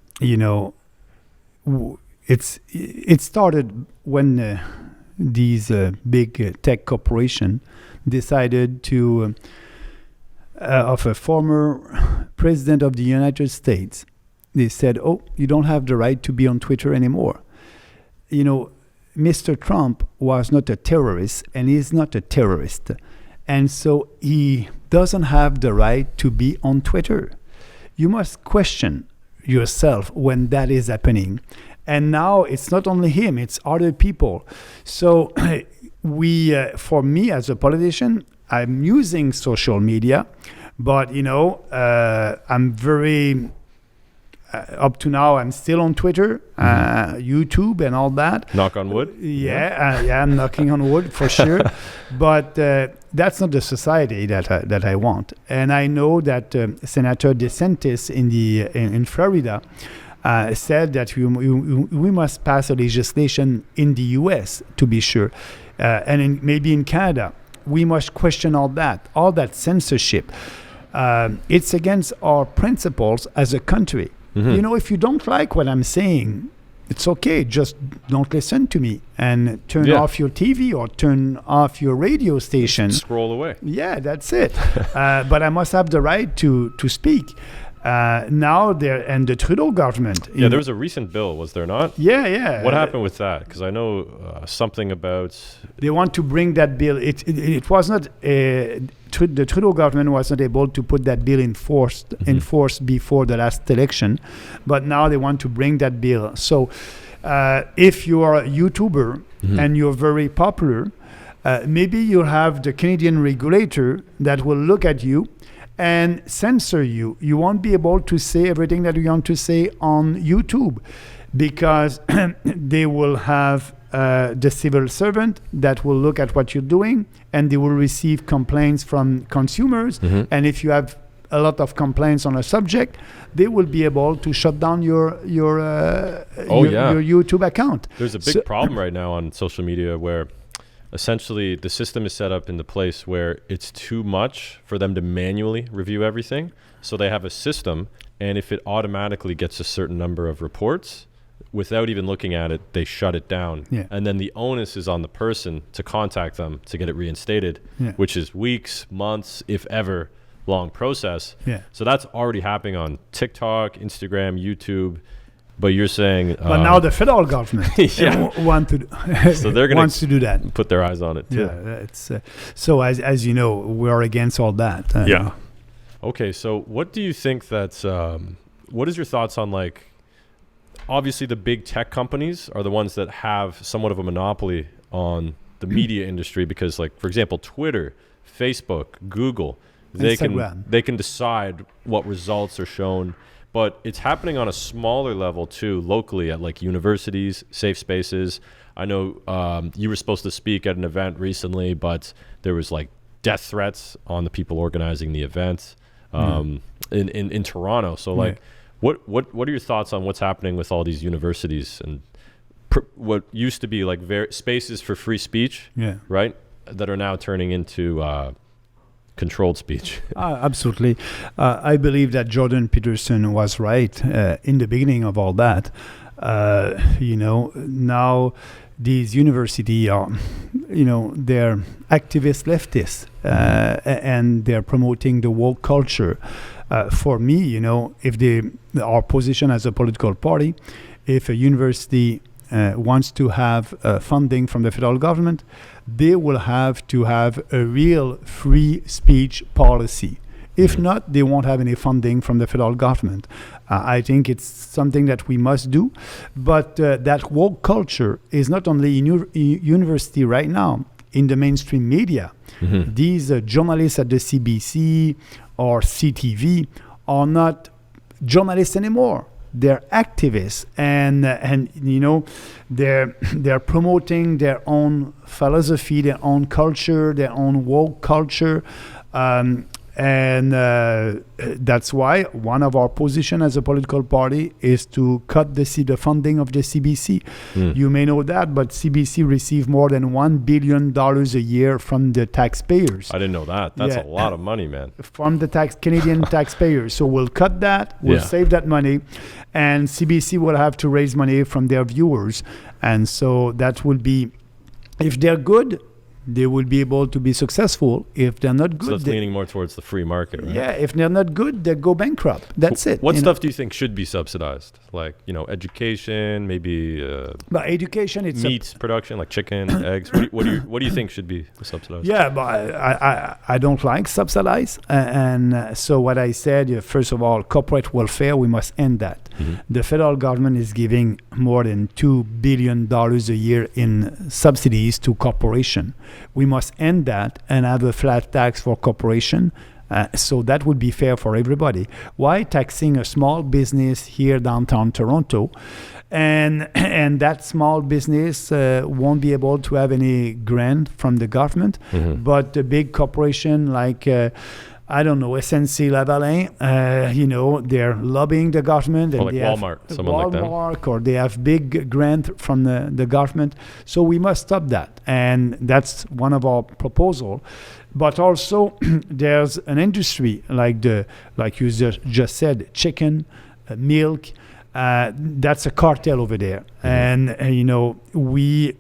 Speaker 4: it started when these big tech corporation decided to of a former president of the United States. They said, "Oh, you don't have the right to be on Twitter anymore." Mr. Trump was not a terrorist, and he's not a terrorist, and so he doesn't have the right to be on Twitter. You must question yourself when that is happening. And now it's not only him, it's other people. So for me as a politician, I'm using social media, but I'm very, up to now, I'm still on Twitter, YouTube and all that.
Speaker 3: Knock on wood?
Speaker 4: Yeah, I'm knocking on wood for sure. But that's not the society that I want. And I know that Senator DeSantis in Florida said that we must pass a legislation in the U.S. to be sure, and maybe in Canada. We must question all that censorship. It's against our principles as a country. Mm-hmm. If you don't like what I'm saying, it's okay. Just don't listen to me and turn off your TV or turn off your radio station.
Speaker 3: Scroll away.
Speaker 4: Yeah, that's it. But I must have the right to speak. Now and the Trudeau government.
Speaker 3: Yeah, there was a recent bill, was there not?
Speaker 4: Yeah.
Speaker 3: What happened with that? Because I know something about...
Speaker 4: They want to bring that bill. It was not... the Trudeau government was not able to put that bill in force before the last election, but now they want to bring that bill. So if you are a YouTuber and you're very popular, maybe you'll have the Canadian regulator that will look at you and censor you. You won't be able to say everything that you want to say on YouTube because they will have the civil servant that will look at what you're doing and they will receive complaints from consumers. And if you have a lot of complaints on a subject, they will be able to shut down your YouTube account.
Speaker 3: There's a big problem right now on social media where essentially the system is set up in the place where it's too much for them to manually review everything. So they have a system, and if it automatically gets a certain number of reports, without even looking at it, they shut it down.
Speaker 4: Yeah.
Speaker 3: And then the onus is on the person to contact them to get it reinstated, which is weeks, months, if ever, long process.
Speaker 4: Yeah.
Speaker 3: So that's already happening on TikTok, Instagram, YouTube. But you're saying...
Speaker 4: but now the federal government wants to do that.
Speaker 3: Put their eyes on it, too.
Speaker 4: Yeah, it's, so as you know, we are against all that.
Speaker 3: Okay, so what do you think that's... what is your thoughts on, obviously the big tech companies are the ones that have somewhat of a monopoly on the media industry because, for example, Twitter, Facebook, Google, they can decide what results are shown. But it's happening on a smaller level, too, locally at universities, safe spaces. I know you were supposed to speak at an event recently, but there was death threats on the people organizing the event in Toronto. So what are your thoughts on what's happening with all these universities and what used to be spaces for free speech, right, that are now turning into... controlled speech?
Speaker 4: Absolutely. I believe that Jordan Peterson was right in the beginning of all that. Now these universities are, they're activist leftists and they're promoting the woke culture. For me, if our position as a political party, if a university wants to have funding from the federal government, they will have to have a real free speech policy. If not, they won't have any funding from the federal government. I think it's something that we must do. But that woke culture is not only in university right now, in the mainstream media. These journalists at the CBC or CTV are not journalists anymore. They're activists, and you know, they're promoting their own philosophy, their own culture, their own woke culture, and that's why one of our position as a political party is to cut the funding of the CBC. You may know that, but CBC receive more than $1 billion a year from the taxpayers.
Speaker 3: I didn't know that. That's a lot of money, man.
Speaker 4: From the Canadian taxpayers. So we'll cut that, we'll save that money, and CBC will have to raise money from their viewers. And so that will be, if they're good, they will be able to be successful. If they're not good,
Speaker 3: so that's leaning more towards the free market, right?
Speaker 4: Yeah, if they're not good, they go bankrupt. That's it.
Speaker 3: What stuff do you think should be subsidized? Like, you know, education, maybe
Speaker 4: but education, it's
Speaker 3: meat production, like chicken, eggs. What do you think should be subsidized?
Speaker 4: Yeah, but I don't like subsidize. And so what I said, first of all, corporate welfare, we must end that. The federal government is giving more than $2 billion a year in subsidies to corporation. We must end that and have a flat tax for corporation. So that would be fair for everybody. Why taxing a small business here downtown Toronto, and that small business won't be able to have any grant from the government, but the big corporation like I don't know, SNC Lavalin, you know, they're lobbying the government. And
Speaker 3: like
Speaker 4: they
Speaker 3: Walmart,
Speaker 4: have
Speaker 3: someone like that.
Speaker 4: Or they have big grant from the government. So we must stop that. And that's one of our proposal. But also there's an industry like you just said, chicken, milk. That's a cartel over there. And, you know, we...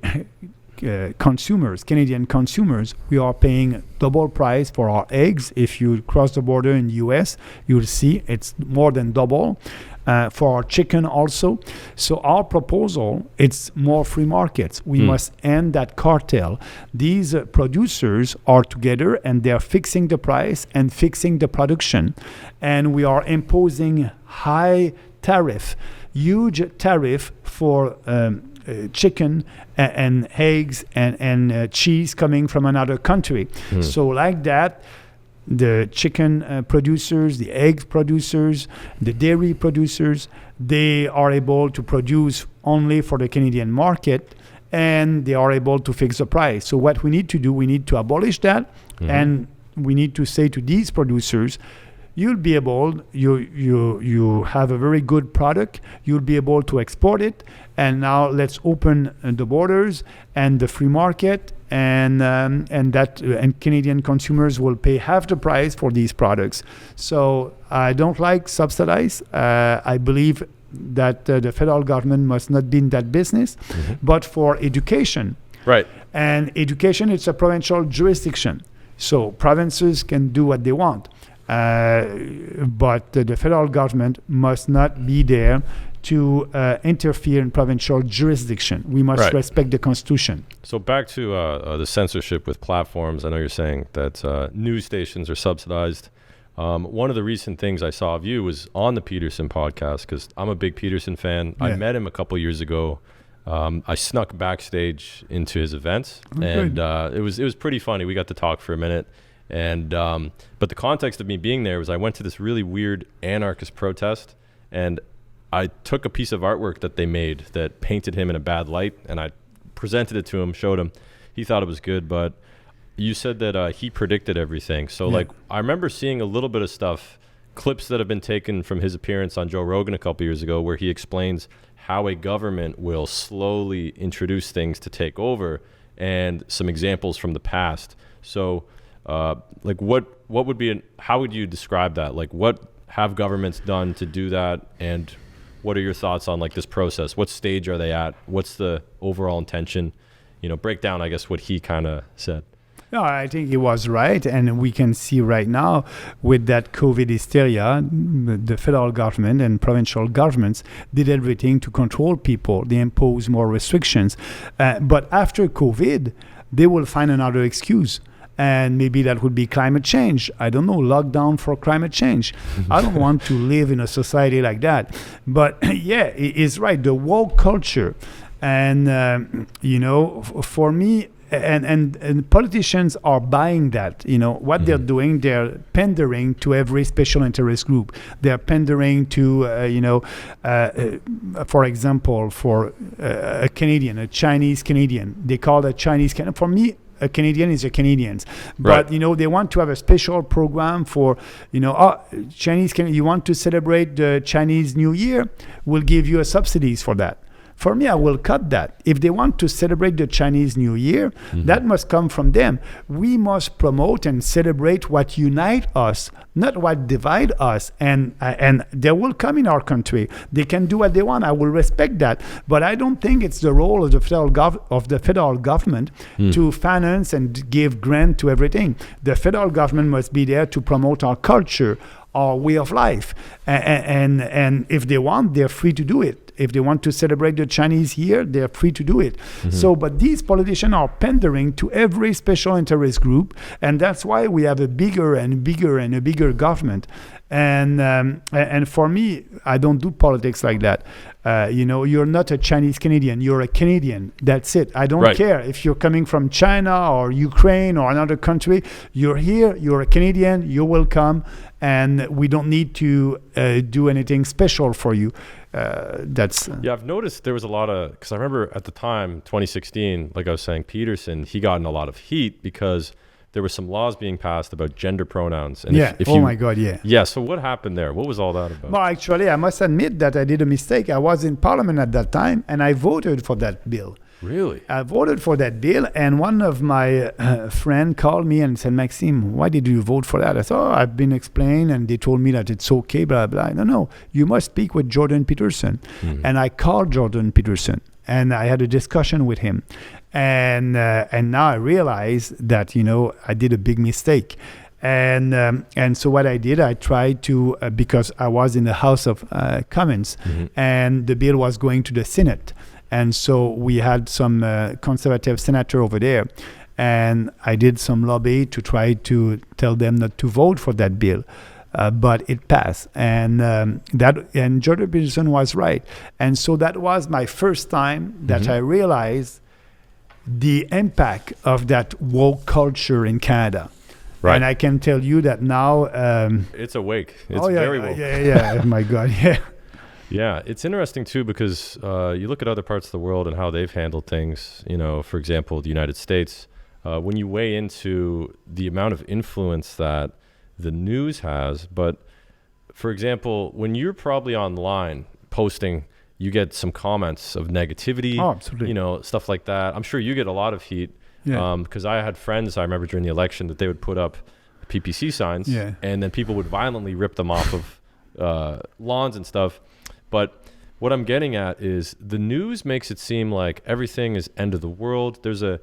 Speaker 4: Canadian consumers, we are paying double price for our eggs. If you cross the border in the US, you'll see it's more than double. For our chicken also. So our proposal, it's more free markets. We must end that cartel. These producers are together and they're fixing the price and fixing the production. And we are imposing huge tariff for chicken and eggs and cheese coming from another country. So like that, the chicken producers, the egg producers, the dairy producers, they are able to produce only for the Canadian market, and they are able to fix the price. So what we need to do, we need to abolish that, and we need to say to these producers, you'll be able, you have a very good product, you'll be able to export it, and now let's open the borders and the free market, and Canadian consumers will pay half the price for these products. So I don't like subsidize. I believe that the federal government must not be in that business, but for education.
Speaker 3: Right.
Speaker 4: And education, it's a provincial jurisdiction. So provinces can do what they want. But the federal government must not be there to interfere in provincial jurisdiction. We must respect the Constitution.
Speaker 3: So back to the censorship with platforms. I know you're saying that news stations are subsidized. One of the recent things I saw of you was on the Peterson podcast, because I'm a big Peterson fan. I met him a couple years ago. I snuck backstage into his events, and it was pretty funny. We got to talk for a minute. And but the context of me being there was I went to this really weird anarchist protest, and I took a piece of artwork that they made that painted him in a bad light, and I presented it to him, showed him. He thought it was good, but you said that he predicted everything. So like I remember seeing a little bit of stuff, clips that have been taken from his appearance on Joe Rogan a couple years ago, where he explains how a government will slowly introduce things to take over, and some examples from the past. So like what would be how would you describe that? Like what have governments done to do that, and what are your thoughts on like this process? What stage are they at? What's the overall intention? You know, break down, I guess, what he kind of said.
Speaker 4: No, I think he was right, and we can see right now with that COVID hysteria, the federal government and provincial governments did everything to control people. They impose more restrictions, but after COVID, they will find another excuse. And maybe that would be climate change. I don't know, lockdown for climate change. I don't want to live in a society like that. But yeah, it's right, the woke culture. And, you know, for me, and politicians are buying that. What they're doing, they're pandering to every special interest group. They're pandering to for example, for a Canadian, a Chinese Canadian, they call it Chinese Canadian. For me, a Canadian is a Canadian, but
Speaker 3: Right.
Speaker 4: they want to have a special program for Chinese Canadian. You want to celebrate the Chinese New Year, we'll give you a subsidies for that. For me, I will cut that. If they want to celebrate the Chinese New Year, that must come from them. We must promote and celebrate what unite us, not what divide us. And they will come in our country. They can do what they want. I will respect that. But I don't think it's the role of the federal government to finance and give grant to everything. The federal government must be there to promote our culture, our way of life. And if they want, they're free to do it. If they want to celebrate the Chinese year, they're free to do it. So, but these politicians are pandering to every special interest group, and that's why we have a bigger and bigger and a bigger government. And for me, I don't do politics like that. You're not a Chinese Canadian. You're a Canadian. That's it. I don't
Speaker 3: Right.
Speaker 4: care if you're coming from China or Ukraine or another country. You're here. You're a Canadian. You're welcome. And we don't need to do anything special for you.
Speaker 3: Yeah, I've noticed there was a lot of, because I remember at the time, 2016, like I was saying, Peterson, he got in a lot of heat because there were some laws being passed about gender pronouns. And if
Speaker 4: my God, yeah.
Speaker 3: Yeah, so what happened there? What was all that about?
Speaker 4: Well, actually, I must admit that I did a mistake. I was in Parliament at that time, and I voted for that bill.
Speaker 3: Really?
Speaker 4: I voted for that bill, and one of my friend called me and said, Maxime, why did you vote for that? I said, I've been explained, and they told me that it's okay, blah, blah. No, you must speak with Jordan Peterson. And I called Jordan Peterson, and I had a discussion with him. And now I realize that, I did a big mistake. And so what I did, I tried to, because I was in the House of Commons, and the bill was going to the Senate. And so we had some conservative senator over there, and I did some lobby to try to tell them not to vote for that bill, but it passed, and Jordan Peterson was right, and so that was my first time that I realized the impact of that woke culture in Canada.
Speaker 3: Right.
Speaker 4: And I can tell you that now.
Speaker 3: It's awake. It's very woke.
Speaker 4: Yeah. Oh my God, yeah.
Speaker 3: Yeah, it's interesting too because you look at other parts of the world and how they've handled things. For example, the United States. When you weigh into the amount of influence that the news has, but for example, when you're probably online posting, you get some comments of negativity.
Speaker 4: Oh, absolutely.
Speaker 3: Stuff like that. I'm sure you get a lot of heat.
Speaker 4: Yeah.
Speaker 3: Because I had friends, I remember during the election, that they would put up PPC signs, and then people would violently rip them off of lawns and stuff. But what I'm getting at is the news makes it seem like everything is end of the world. There's a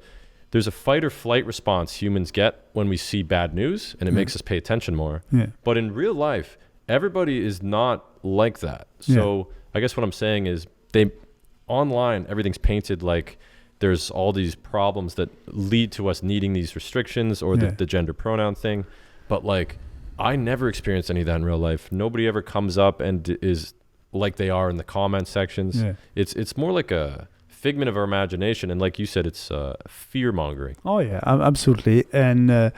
Speaker 3: fight or flight response humans get when we see bad news, and it makes us pay attention more.
Speaker 4: Yeah.
Speaker 3: But in real life, everybody is not like that. So I guess what I'm saying is online, everything's painted like there's all these problems that lead to us needing these restrictions or the gender pronoun thing. But like, I never experienced any of that in real life. Nobody ever comes up and is like they are in the comment sections. Yeah. It's more like a figment of our imagination. And like you said, it's fear mongering.
Speaker 4: Oh yeah, absolutely. And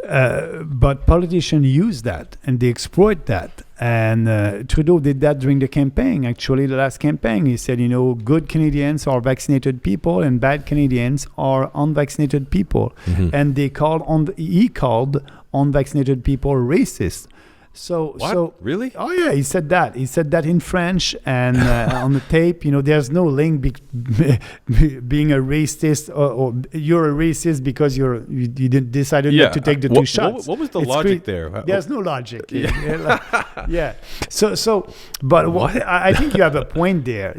Speaker 4: but politicians use that and they exploit that. And Trudeau did that during the campaign. Actually, the last campaign, he said, good Canadians are vaccinated people and bad Canadians are unvaccinated people. And he called unvaccinated people racist. So
Speaker 3: really?
Speaker 4: Oh yeah, he said that. He said that in French and on the tape. There's no link being a racist or you're a racist because you decided not to take the two shots.
Speaker 3: What was the logic there?
Speaker 4: There's no logic. Yeah. So, but I think you have a point there.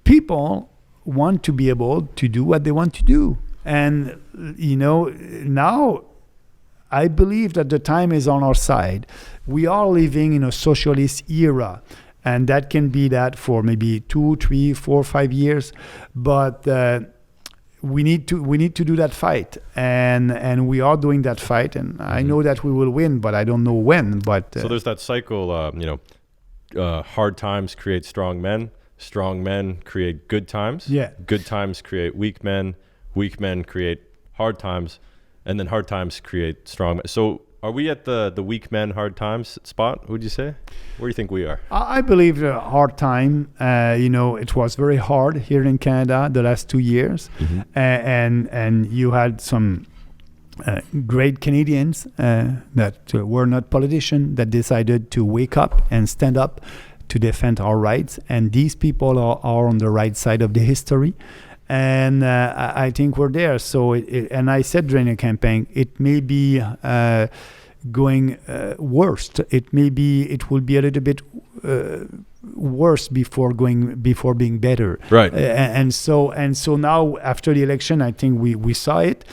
Speaker 4: People want to be able to do what they want to do, and now. I believe that the time is on our side. We are living in a socialist era, and that can be that for maybe 2, 3, 4, 5 years. But we need to do that fight, and we are doing that fight. And I know that we will win, but I don't know when. But
Speaker 3: so there's that cycle. Hard times create strong men. Strong men create good times.
Speaker 4: Yeah.
Speaker 3: Good times create weak men. weak men create hard times, and then hard times create strong men. So are we at the weak men, hard times spot, would you say? Where do you think we are?
Speaker 4: I believe the hard time, it was very hard here in Canada the last 2 years. And you had some great Canadians that were not politicians that decided to wake up and stand up to defend our rights. And these people are on the right side of the history. And I think we're there. So, and I said during the campaign, it may be going worst. It will be a little bit worse before being better.
Speaker 1: Right.
Speaker 4: And so now after the election, I think we saw it,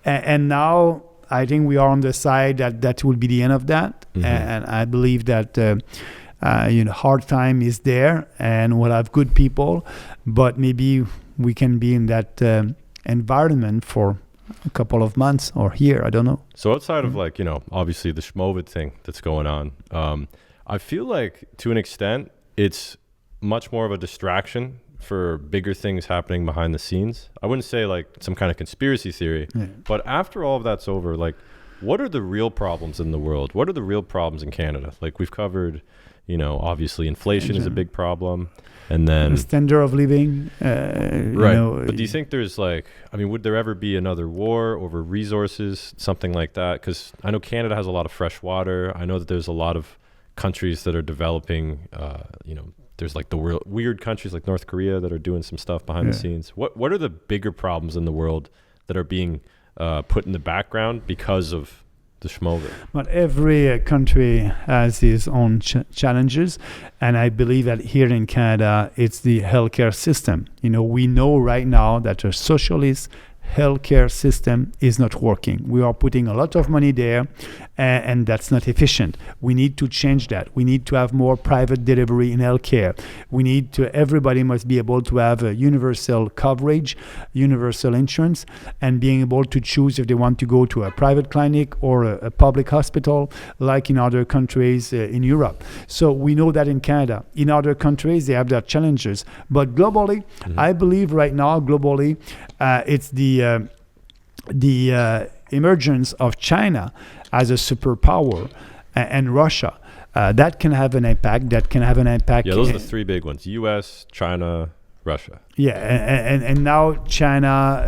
Speaker 4: and now I think we are on the side that will be the end of that. And I believe that. Hard time is there, and we'll have good people, but maybe we can be in that environment for a couple of months or year. I don't know.
Speaker 3: So outside of obviously the Shmovid thing that's going on, I feel like to an extent it's much more of a distraction for bigger things happening behind the scenes. I wouldn't say like some kind of conspiracy theory, but after all of that's over, like what are the real problems in the world? What are the real problems in Canada? Like we've covered, obviously inflation is a big problem. And then
Speaker 4: the standard of living.
Speaker 3: Right. But do you think there's would there ever be another war over resources, something like that? Because I know Canada has a lot of fresh water. I know that there's a lot of countries that are developing, there's like the weird countries like North Korea that are doing some stuff behind the scenes. What are the bigger problems in the world that are being put in the background because of the Shmovid?
Speaker 4: But every country has its own challenges, and I believe that here in Canada, it's the healthcare system. We know right now that a socialist healthcare system is not working. We are putting a lot of money there, and that's not efficient. We need to change that. We need to have more private delivery in healthcare. Everybody must be able to have a universal coverage, universal insurance, and being able to choose if they want to go to a private clinic or a public hospital, like in other countries in Europe. So we know that in Canada. In other countries, they have their challenges. But globally, I believe right now, globally, it's the emergence of China as a superpower and Russia that can have an impact.
Speaker 3: Yeah, those are the three big ones: U.S., China, Russia.
Speaker 4: Yeah, and now China,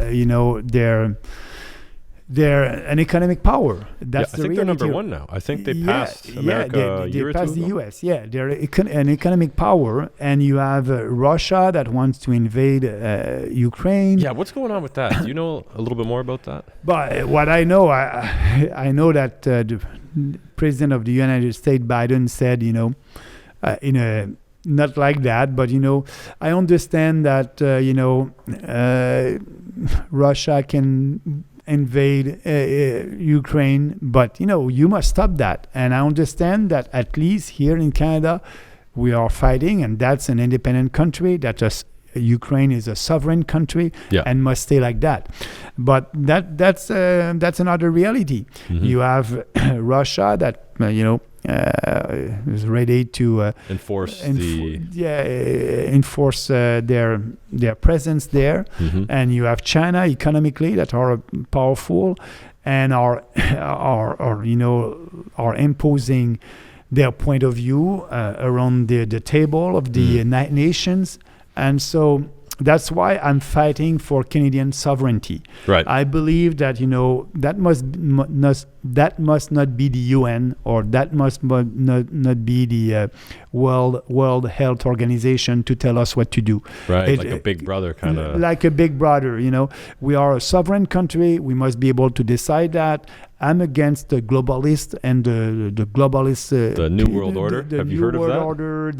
Speaker 4: they're an economic power. That's
Speaker 3: I think they're number one now. I think they passed America a year or two ago.
Speaker 4: They passed the U.S. Yeah, they're an economic power, and you have Russia that wants to invade Ukraine.
Speaker 3: Yeah, what's going on with that? Do you know a little bit more about that?
Speaker 4: But what I know, I know that the President of the United States, Biden, said, not like that, but I understand that Russia can invade Ukraine, but you must stop that. And I understand that at least here in Canada we are fighting, and that's an independent country. Ukraine is a sovereign country and must stay like that. But that's another reality. You have Russia that is ready to
Speaker 3: enforce
Speaker 4: their presence there, and you have China economically that are powerful and are imposing their point of view around the table of the nations. And so that's why I'm fighting for Canadian sovereignty.
Speaker 3: Right.
Speaker 4: I believe that that must not be the UN, or that must not be the World Health Organization to tell us what to do.
Speaker 3: Right, like a big brother kind of.
Speaker 4: Like a big brother, We are a sovereign country. We must be able to decide that. I'm against the globalists and the globalists.
Speaker 3: The New World Order. Have you heard of that?
Speaker 4: New World Order.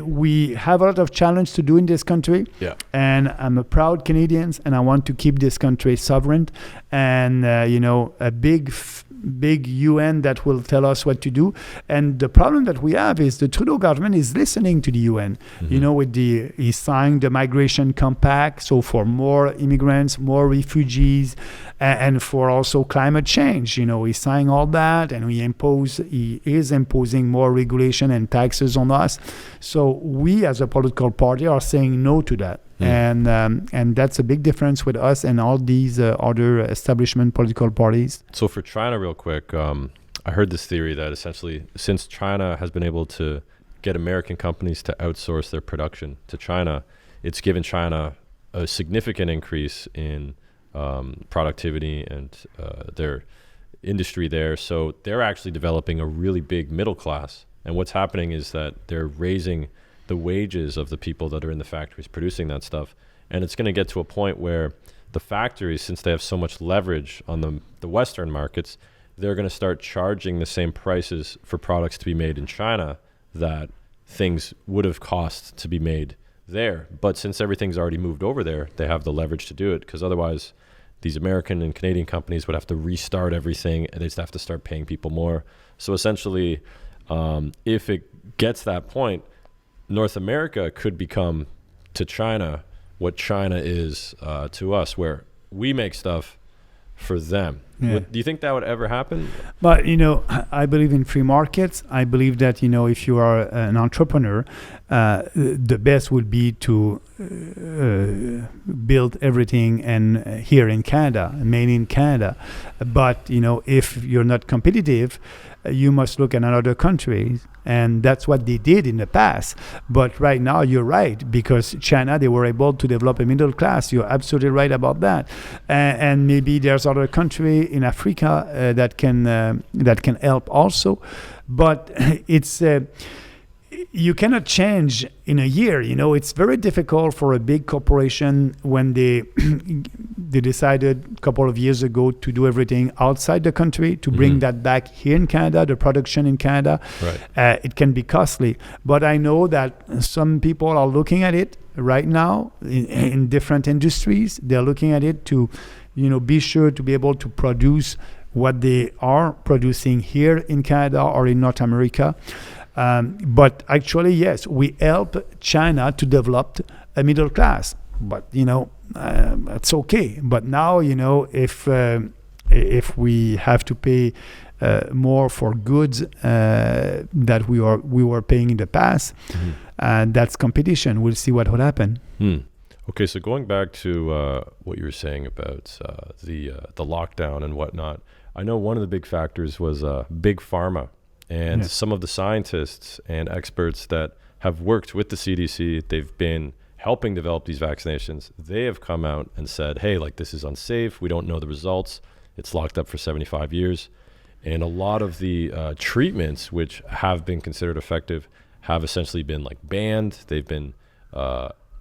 Speaker 4: We have a lot of challenge to do in this country.
Speaker 3: Yeah.
Speaker 4: And I'm a proud Canadian, and I want to keep this country sovereign. And a big UN that will tell us what to do. And the problem that we have is the Trudeau government is listening to the UN. He signed the migration compact, so for more immigrants, more refugees, and for also climate change. He's signing all that, and he is imposing more regulation and taxes on us. So we as a political party are saying no to that. And that's a big difference with us and all these other establishment political parties.
Speaker 3: So for China, real quick, I heard this theory that essentially, since China has been able to get American companies to outsource their production to China, it's given China a significant increase in productivity and their industry there. So they're actually developing a really big middle class. And what's happening is that they're raising the wages of the people that are in the factories producing that stuff. And it's going to get to a point where the factories, since they have so much leverage on the Western markets, they're going to start charging the same prices for products to be made in China that things would have cost to be made there. But since everything's already moved over there, they have the leverage to do it, because otherwise these American and Canadian companies would have to restart everything and they'd have to start paying people more. So essentially, if it gets that point, North America could become to China what China is to us, where we make stuff for them.
Speaker 4: Yeah.
Speaker 3: Do you think that would ever happen?
Speaker 4: But, I believe in free markets. I believe that, if you are an entrepreneur, the best would be to build everything here in Canada, made in Canada. But, if you're not competitive, you must look at other countries. And that's what they did in the past. But right now, you're right, because China, they were able to develop a middle class. You're absolutely right about that. And maybe there's other country in Africa that can help also. But it's you cannot change in a year. It's very difficult for a big corporation when they decided a couple of years ago to do everything outside the country, to bring that back here in Canada, the production in Canada.
Speaker 3: Right.
Speaker 4: It can be costly. But I know that some people are looking at it right now in different industries. They're looking at it to, be sure to be able to produce what they are producing here in Canada or in North America. But actually, yes, we help China to develop a middle class. But, it's okay. But now, if we have to pay more for goods that we were paying in the past, that's competition. We'll see what will happen.
Speaker 3: Okay, so going back to what you were saying about the lockdown and whatnot, I know one of the big factors was big pharma. And some of the scientists and experts that have worked with the CDC, they've been helping develop these vaccinations. They have come out and said, hey, this is unsafe. We don't know the results. It's locked up for 75 years. And a lot of the treatments, which have been considered effective, have essentially been banned. They've been,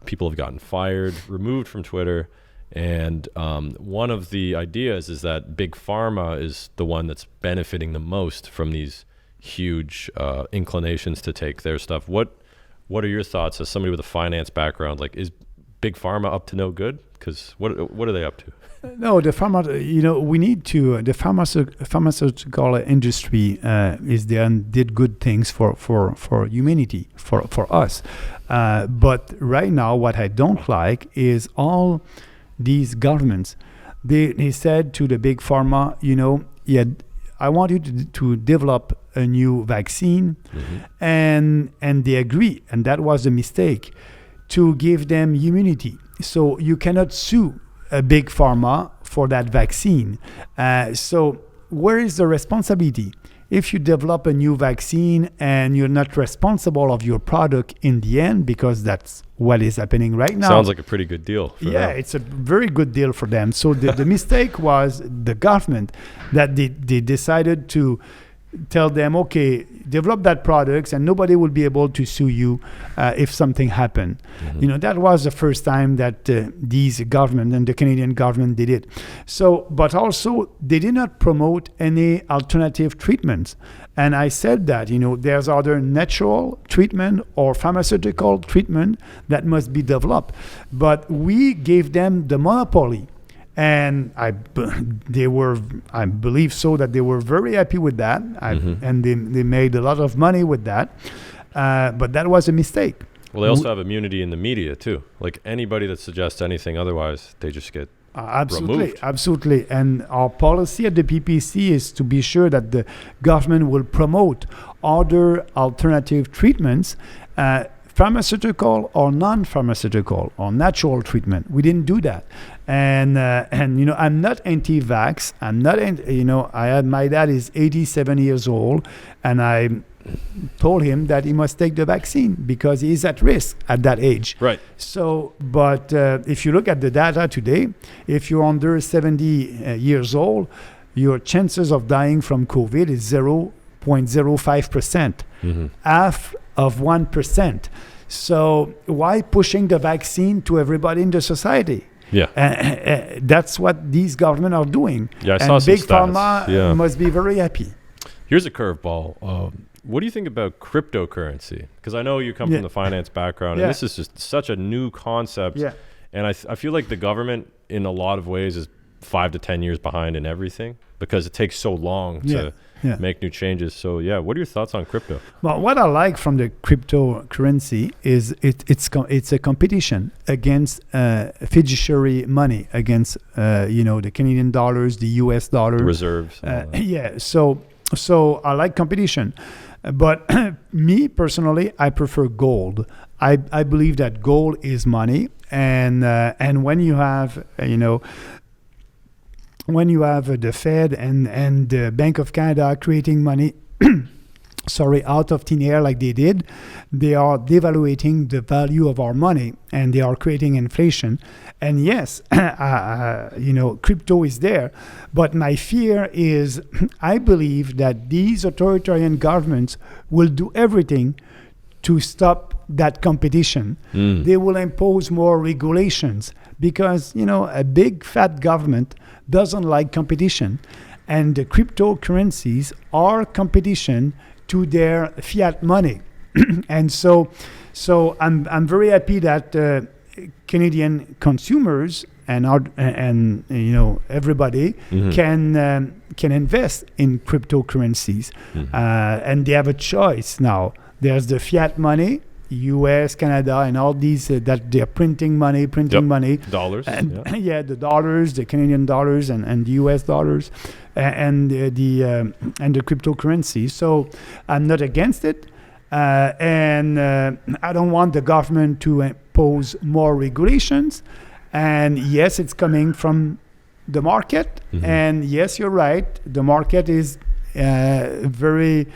Speaker 3: people have gotten fired, removed from Twitter. And one of the ideas is that big pharma is the one that's benefiting the most from these huge inclinations to take their stuff. What are your thoughts as somebody with a finance background? Is big pharma up to no good? Because what are they up to?
Speaker 4: No, the pharma. We need to. The pharmaceutical industry is there and did good things for humanity, for us. But right now, what I don't like is all these governments. They said to the big pharma, I want you to develop a new vaccine, and they agree, and that was a mistake, to give them immunity. So you cannot sue a big pharma for that vaccine. So where is the responsibility? If you develop a new vaccine and you're not responsible of your product in the end, because that's what is happening right now.
Speaker 3: Sounds like a pretty good deal for them.
Speaker 4: It's a very good deal for them. So the mistake was the government, that they decided to tell them, okay, develop that products and nobody will be able to sue you if something happened. That was the first time that these government and the Canadian government did it. So, but also they did not promote any alternative treatments. And I said that, there's other natural treatment or pharmaceutical treatment that must be developed. But we gave them the monopoly. And I believe so that they were very happy with that, and they made a lot of money with that. But that was a mistake.
Speaker 3: Well, they also have immunity in the media too. Anybody that suggests anything otherwise, they just get removed.
Speaker 4: Absolutely. And our policy at the PPC is to be sure that the government will promote other alternative treatments pharmaceutical or non-pharmaceutical or natural treatment. We didn't do that. And I'm not anti-vax. I'm not, my dad is 87 years old, and I told him that he must take the vaccine because he is at risk at that age.
Speaker 3: Right.
Speaker 4: So, but if you look at the data today, if you're under 70 years old, your chances of dying from COVID is 0.05%, half of 1%. So why pushing the vaccine to everybody in the society?
Speaker 3: Yeah.
Speaker 4: That's what these governments are doing.
Speaker 3: Yeah, I
Speaker 4: and
Speaker 3: saw some
Speaker 4: Big
Speaker 3: stats.
Speaker 4: Pharma must be very happy.
Speaker 3: Here's a curveball. What do you think about cryptocurrency? Because I know you come from the finance background, and this is just such a new concept.
Speaker 4: Yeah.
Speaker 3: And I feel like the government, in a lot of ways, is 5 to 10 years behind in everything because it takes so long to make new changes. So, what are your thoughts on crypto?
Speaker 4: Well, what I like from the cryptocurrency is it's a competition against fiduciary money, against the Canadian dollars, the US dollar.
Speaker 3: Reserves.
Speaker 4: So I like competition. But me personally, I prefer gold. I believe that gold is money, and when you have the Fed and the Bank of Canada creating money, out of thin air like they did, they are devaluating the value of our money, and they are creating inflation. And yes, crypto is there, but my fear is I believe that these authoritarian governments will do everything to stop that competition. They will impose more regulations because, a big fat government doesn't like competition, and the cryptocurrencies are competition to their fiat money. And so I'm very happy that Canadian consumers and everybody can invest in cryptocurrencies, and they have a choice now. There's the fiat money, U.S., Canada, and all these that they're printing money.
Speaker 3: Dollars.
Speaker 4: And, the dollars, the Canadian dollars, and the U.S. dollars, and the cryptocurrency. So I'm not against it, and I don't want the government to impose more regulations. And yes, it's coming from the market. And yes, you're right. The market is very.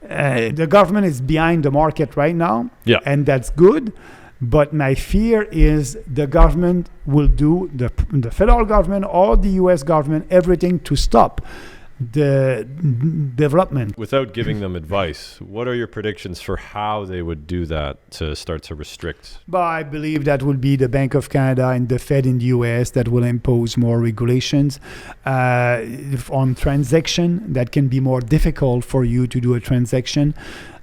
Speaker 4: The government is behind the market right now, and that's good. But my fear is the government will do, the federal government or the U.S. government, everything to stop the development.
Speaker 3: Without giving them advice, what are your predictions for how they would do that to start to restrict?
Speaker 4: But I believe that will be the Bank of Canada and the Fed in the U.S. that will impose more regulations on transaction. That can be more difficult for you to do a transaction.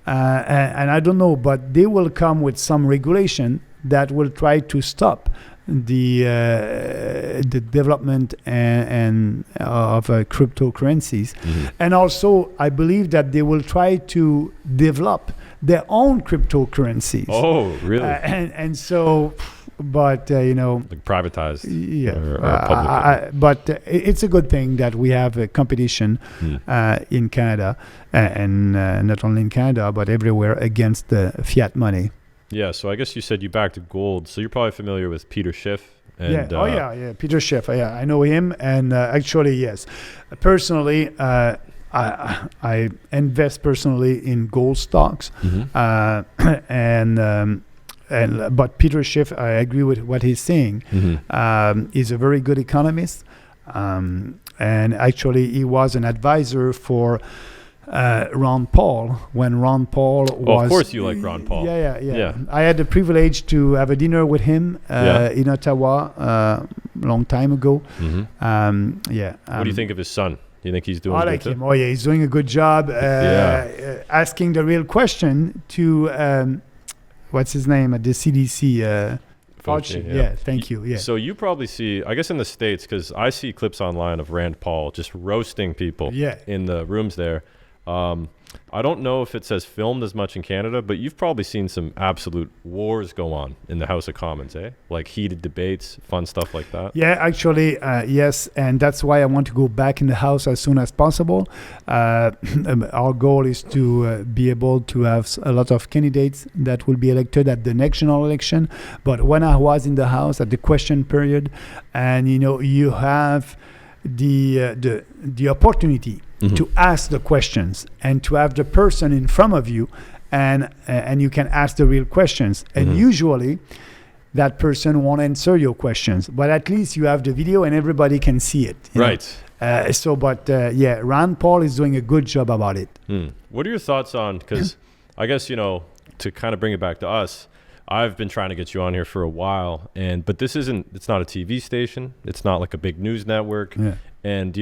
Speaker 4: And I don't know, but they will come with some regulation that will try to stop the development and of cryptocurrencies. And also, I believe that they will try to develop their own cryptocurrencies.
Speaker 3: Oh, really?
Speaker 4: And so, but
Speaker 3: like privatized. Or
Speaker 4: but it's a good thing that we have a competition in Canada, and not only in Canada but everywhere against the fiat money.
Speaker 3: Yeah, so I guess you said you backed gold, so you're probably familiar with Peter Schiff. And,
Speaker 4: Peter Schiff. I know him, and actually, yes, personally, I invest personally in gold stocks, but Peter Schiff, I agree with what he's saying. He's a very good economist, and actually, he was an advisor for Ron Paul when Ron Paul was.
Speaker 3: Of course, you like Ron Paul.
Speaker 4: Yeah. I had the privilege to have a dinner with him in Ottawa a long time ago.
Speaker 3: What do you think of his son? Do you think he's doing?
Speaker 4: I like him. Oh yeah, he's doing a good job. Asking the real question to what's his name at the CDC. Fauci. Thank you. Yeah.
Speaker 3: So you probably see, I guess in the States, because I see clips online of Rand Paul just roasting people in the rooms there. I don't know if it says filmed as much in Canada, but you've probably seen some absolute wars go on in the House of Commons, eh? Like heated debates, fun stuff like that.
Speaker 4: Yeah, actually, yes, and that's why I want to go back in the House as soon as possible. Our goal is to be able to have a lot of candidates that will be elected at the next general election. But when I was in the House at the question period, and you have the opportunity to ask the questions and to have the person in front of you, and you can ask the real questions. And usually that person won't answer your questions, but at least you have the video and everybody can see it.
Speaker 3: Right.
Speaker 4: Yeah, Rand Paul is doing a good job about it.
Speaker 3: What are your thoughts on, because I guess, to kind of bring it back to us, I've been trying to get you on here for a while, but it's not a TV station. It's not like a big news network.
Speaker 4: Yeah.
Speaker 3: And,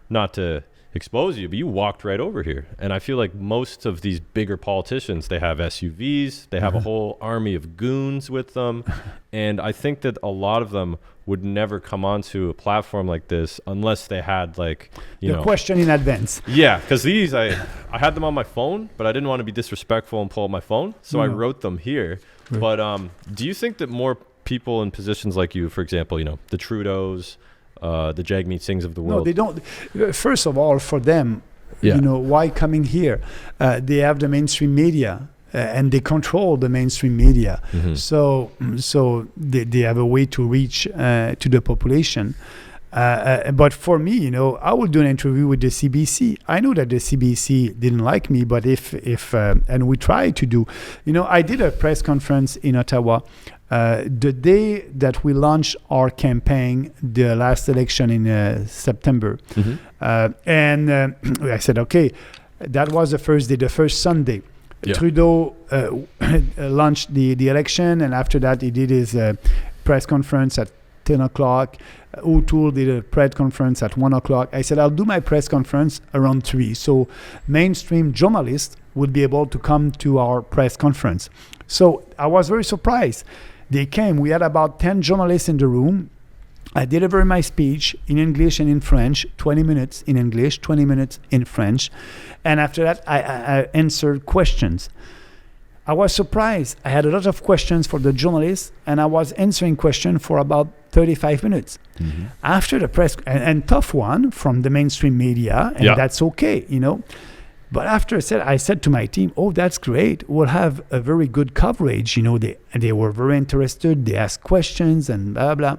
Speaker 3: not to expose you, but you walked right over here. And I feel like most of these bigger politicians, they have SUVs, they have a whole army of goons with them. And I think that a lot of them would never come onto a platform like this unless they had the
Speaker 4: question in advance.
Speaker 3: Yeah, because these, I had them on my phone, but I didn't want to be disrespectful and pull up my phone. So I wrote them here. Right. But do you think that more people in positions like you, for example, the Trudeaus, the Jagmeet Singhs of the world.
Speaker 4: No, they don't. First of all, for them, why coming here? They have the mainstream media, and they control the mainstream media. So they have a way to reach to the population. But for me, I will do an interview with the CBC. I know that the CBC didn't like me, but if and we try to do, I did a press conference in Ottawa the day that we launched our campaign, the last election in September. And I said, okay, that was the first day, the first Sunday. Yeah. Trudeau launched the election, and after that he did his press conference at 10 o'clock. O'Toole did a press conference at 1 o'clock. I said, I'll do my press conference around 3. So mainstream journalists would be able to come to our press conference. So I was very surprised. They came. We had about 10 journalists in the room. I delivered my speech in English and in French, 20 minutes in English, 20 minutes in French. And after that, I answered questions. I was surprised. I had a lot of questions for the journalists, and I was answering questions for about 35 minutes. After the press, and tough one from the mainstream media, and that's okay, But after I said to my team, oh, that's great. We'll have a very good coverage. They were very interested. They asked questions and blah, blah.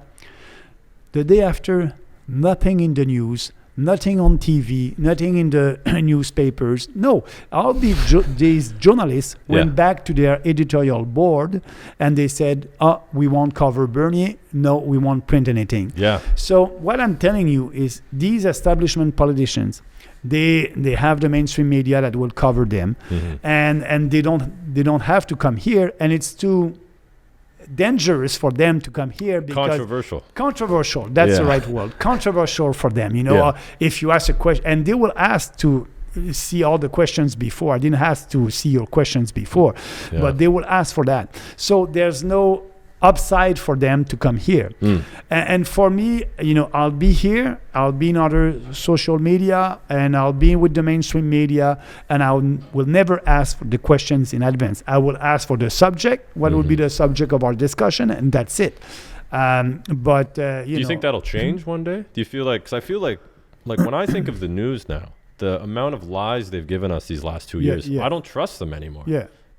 Speaker 4: The day after, nothing in the news, nothing on TV, nothing in the newspapers. No, all these journalists went back to their editorial board and they said, we won't cover Bernier. No, we won't print anything. Yeah. So what I'm telling you is these establishment politicians, they have the mainstream media that will cover them, and they don't have to come here, and it's too dangerous for them to come here because controversial, that's the right word, controversial for them, if you ask a question, and they will ask to see all the questions before. I didn't ask to see your questions before, but they will ask for that. So there's no upside for them to come here. And for me, I'll be here, I'll be in other social media, and I'll be with the mainstream media, and I will never ask for the questions in advance. I will ask for the subject, what will be the subject of our discussion, and that's it. But do
Speaker 3: you think that'll change one day? Do you feel like, because I feel like when I think of the news now, the amount of lies they've given us these last 2 years, I don't trust them anymore.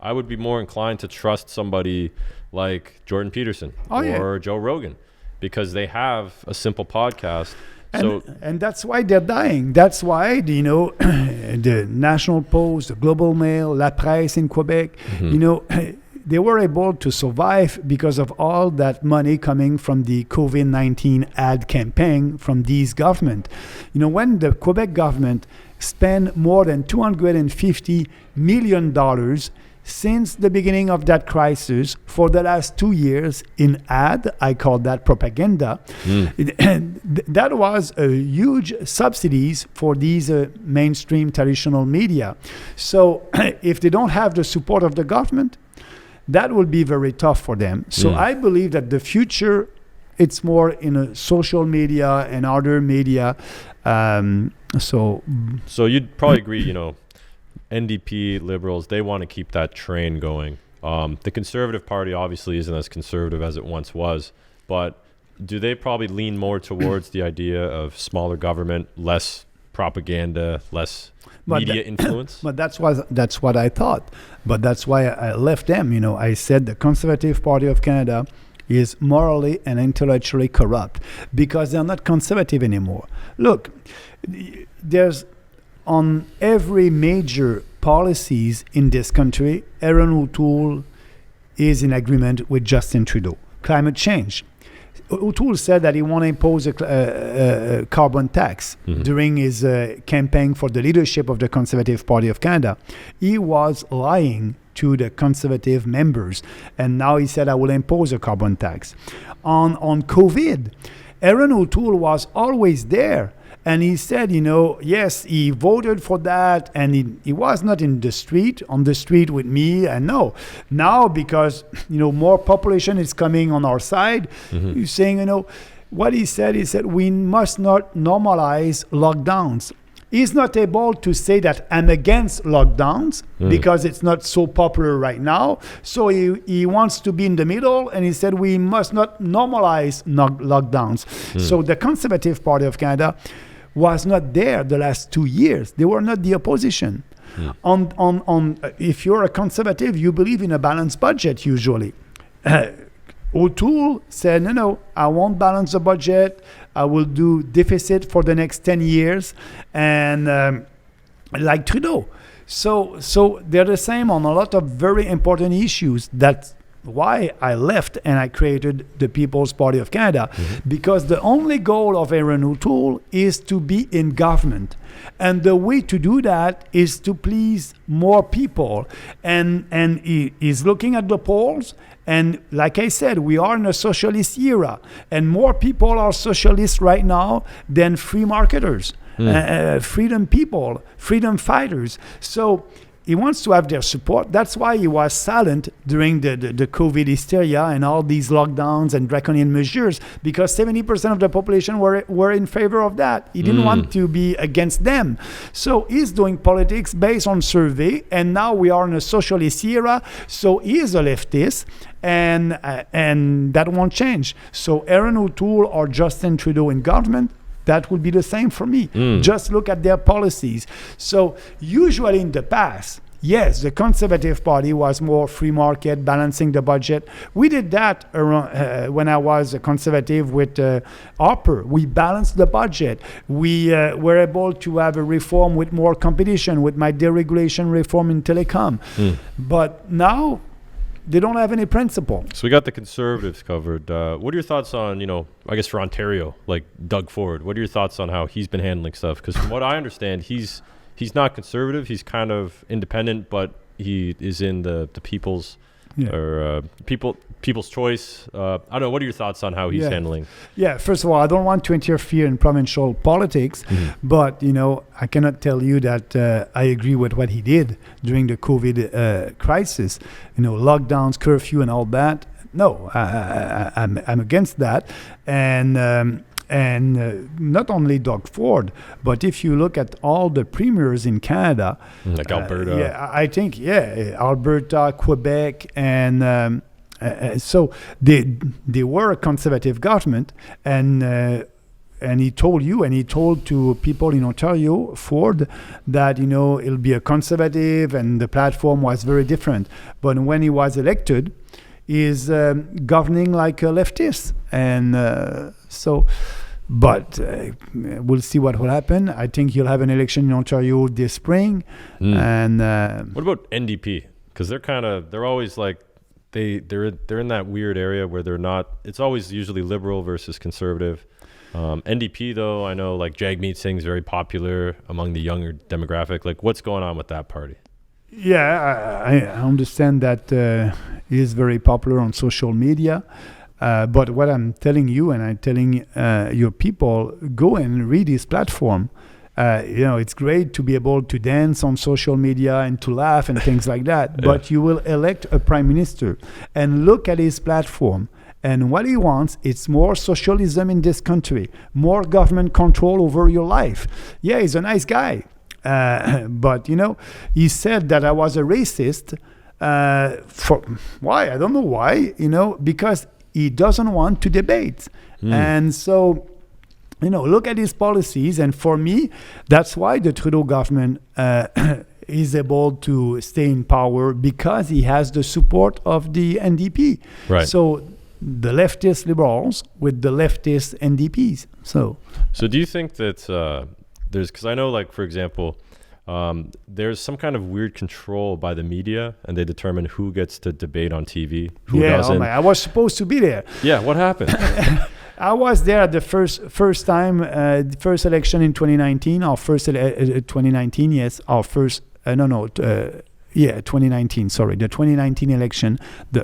Speaker 3: I would be more inclined to trust somebody like Jordan Peterson or Joe Rogan, because they have a simple podcast. And
Speaker 4: that's why they're dying. That's why, the National Post, the Global Mail, La Presse in Quebec, they were able to survive because of all that money coming from the COVID-19 ad campaign from these government. When the Quebec government spent more than $250 million since the beginning of that crisis for the last 2 years in ad, I call that propaganda. And that was a huge subsidies for these mainstream traditional media. So if they don't have the support of the government, that will be very tough for them. So I believe that the future, it's more in a social media and other media. So
Speaker 3: you'd probably agree, NDP, Liberals, they want to keep that train going. The Conservative Party obviously isn't as conservative as it once was, but do they probably lean more towards the idea of smaller government, less propaganda, less media influence?
Speaker 4: But that's what I thought. But that's why I left them. I said the Conservative Party of Canada is morally and intellectually corrupt because they're not conservative anymore. Look, there's on every major policies in this country, Aaron O'Toole is in agreement with Justin Trudeau. Climate change. O'Toole said that he want to impose a carbon tax during his campaign for the leadership of the Conservative Party of Canada. He was lying to the Conservative members, and now he said, I will impose a carbon tax. On COVID, Aaron O'Toole was always there. And he said, yes, he voted for that, and he was not on the street with me. And no, now because, more population is coming on our side, he's saying, what he said, we must not normalize lockdowns. He's not able to say that I'm against lockdowns because it's not so popular right now. So he wants to be in the middle, and he said we must not normalize lockdowns. So the Conservative Party of Canada was not there the last 2 years. They were not the opposition. If you're a conservative, you believe in a balanced budget usually. O'Toole said, no, I won't balance the budget. I will do deficit for the next 10 years. And like Trudeau. So they're the same on a lot of very important issues. That's why I left and I created the People's Party of Canada, because the only goal of Aaron O'Toole is to be in government. And the way to do that is to please more people. And he is looking at the polls. And like I said, we are in a socialist era. And more people are socialists right now than free marketers, freedom people, freedom fighters. So he wants to have their support. That's why he was silent during the COVID hysteria and all these lockdowns and draconian measures, because 70% of the population were in favor of that. He didn't want to be against them. So he's doing politics based on survey, and now we are in a socialist era, so he is a leftist, and that won't change. So Aaron O'Toole or Justin Trudeau in government, that would be the same for me. Just look at their policies. So usually in the past, yes, the Conservative Party was more free market, balancing the budget. We did that around, when I was a Conservative with Harper. We balanced the budget. We were able to have a reform with more competition, with my deregulation reform in telecom. But now, they don't have any principle.
Speaker 3: So we got the Conservatives covered. What are your thoughts on, I guess for Ontario, like Doug Ford? What are your thoughts on how he's been handling stuff? Because from what I understand, he's not conservative. He's kind of independent, but he is in the people's or people's choice. I don't know. What are your thoughts on how he's handling?
Speaker 4: Yeah. First of all, I don't want to interfere in provincial politics, but I cannot tell you that I agree with what he did during the COVID crisis. Lockdowns, curfew, and all that. No, I'm against that, and not only Doug Ford, but if you look at all the premiers in Canada,
Speaker 3: like Alberta,
Speaker 4: I think Alberta, Quebec, and so they were a conservative government, and he told you, and he told to people in Ontario, Ford, that it'll be a conservative, and the platform was very different. But when he was elected, he's governing like a leftist, and but we'll see what will happen. I think you'll have an election in Ontario this spring. And
Speaker 3: what about NDP? Because they're always like they're in that weird area where they're not. It's always usually liberal versus conservative. NDP though, I know like Jagmeet Singh's very popular among the younger demographic. Like, what's going on with that party?
Speaker 4: Yeah, I understand that he is very popular on social media. But what I'm telling you, and I'm telling your people, go and read his platform. It's great to be able to dance on social media and to laugh and things like that. But you will elect a prime minister, and look at his platform. And what he wants, it's more socialism in this country, more government control over your life. Yeah, he's a nice guy. But, he said that I was a racist. For why? I don't know why, because he doesn't want to debate. And so, look at his policies. And for me, that's why the Trudeau government is able to stay in power, because he has the support of the NDP.
Speaker 3: Right.
Speaker 4: So the leftist liberals with the leftist NDPs. So
Speaker 3: do you think that there's, because I know, like, for example, there's some kind of weird control by the media, and they determine who gets to debate on TV, who doesn't.
Speaker 4: I was supposed to be there.
Speaker 3: Yeah, what happened?
Speaker 4: I was there at the first time, the first election in 2019, our first 2019, yes, our first 2019, sorry, the 2019 election,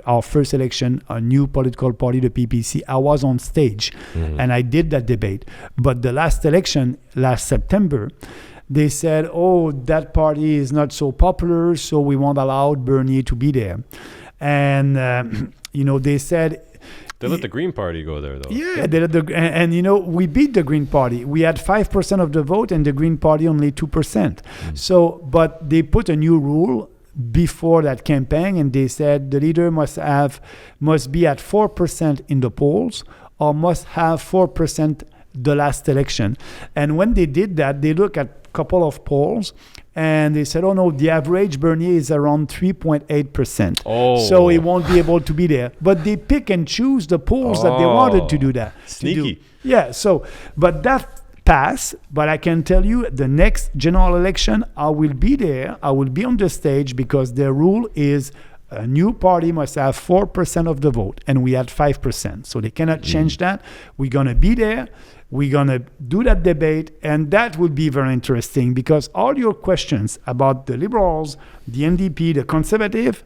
Speaker 4: our first election, a new political party, the PPC. I was on stage, and I did that debate. But the last election, last September, they said, that party is not so popular, so we won't allow Bernier to be there. And, they said...
Speaker 3: They let the Green Party go there, though.
Speaker 4: Yeah, they let we beat the Green Party. We had 5% of the vote, and the Green Party only 2%. So, but they put a new rule before that campaign, and they said the leader must be at 4% in the polls, or must have 4% the last election. And when they did that, they looked at a couple of polls, and they said, the average Bernier is around 3.8%. So he won't be able to be there. But they pick and choose the polls that they wanted to do that.
Speaker 3: Sneaky.
Speaker 4: Yeah, but that passed. But I can tell you, the next general election, I will be there. I will be on the stage, because their rule is a new party must have 4% of the vote, and we had 5%. So they cannot change that. We're going to be there. We're going to do that debate, and that will be very interesting, because all your questions about the Liberals, the NDP, the Conservative,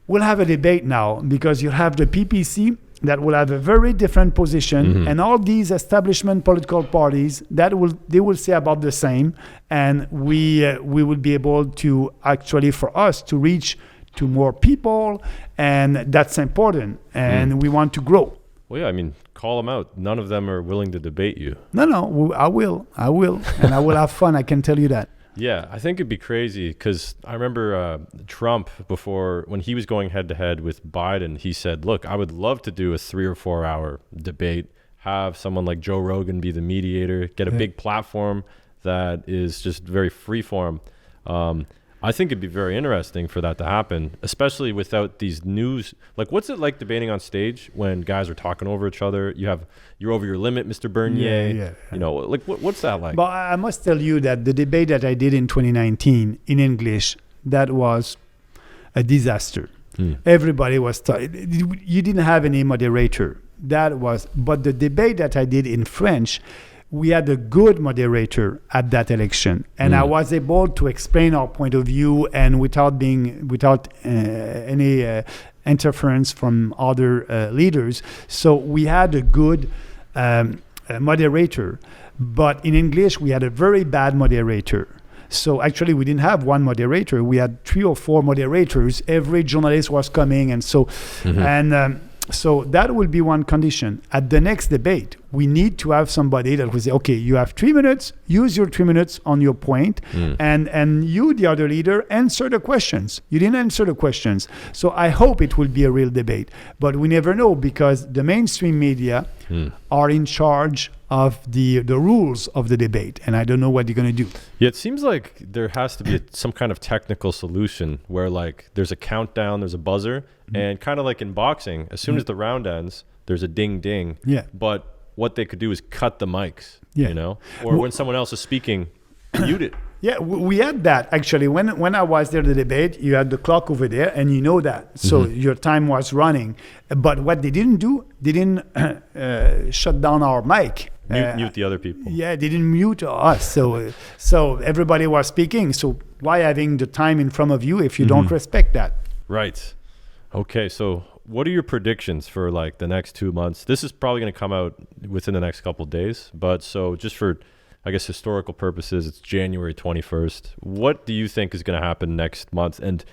Speaker 4: we'll have a debate now, because you have the PPC that will have a very different position, and all these establishment political parties they will say about the same, and we will be able to actually, for us to reach to more people, and that's important, and we want to grow.
Speaker 3: Well, yeah, I mean, call them out. None of them are willing to debate you.
Speaker 4: No, I will, and I will have fun. I can tell you that.
Speaker 3: Yeah, I think it'd be crazy, because I remember Trump, when he was going head to head with Biden, he said, look, I would love to do a 3 or 4 hour debate, have someone like Joe Rogan be the mediator, get a big platform that is just very free form. I think it'd be very interesting for that to happen, especially without these news. Like, what's it like debating on stage when guys are talking over each other? You're over your limit, Mr. Bernier.
Speaker 4: Yeah.
Speaker 3: Like what's that like?
Speaker 4: But I must tell you that the debate that I did in 2019 in English, that was a disaster. Everybody was you didn't have any moderator. But the debate that I did in French, we had a good moderator at that election, and I was able to explain our point of view, and without any interference from other leaders. So we had a good moderator, but in English we had a very bad moderator. So actually we didn't have one moderator, we had 3 or 4 moderators. Every journalist was coming, and so so that will be one condition. At the next debate, we need to have somebody that will say, okay, you have 3 minutes, use your 3 minutes on your point, and you, the other leader, answer the questions. You didn't answer the questions. So I hope it will be a real debate. But we never know, because the mainstream media are in charge of the rules of the debate, and I don't know what they're going to do.
Speaker 3: Yeah, it seems like there has to be some kind of technical solution where, like, there's a countdown, there's a buzzer, and kind of like in boxing, as soon as the round ends, there's a ding ding.
Speaker 4: Yeah.
Speaker 3: But what they could do is cut the mics, or when someone else is speaking, mute it.
Speaker 4: Yeah, we had that actually. When I was there, the debate, you had the clock over there, and you know that. So your time was running. But what they didn't do, they didn't shut down our mic.
Speaker 3: Mute the other people.
Speaker 4: Yeah, they didn't mute us. So everybody was speaking. So why having the time in front of you if you don't respect that?
Speaker 3: Right. Okay, so what are your predictions for like the next 2 months? This is probably going to come out within the next couple of days. But so just for, I guess, historical purposes, it's January 21st. What do you think is going to happen next month? And,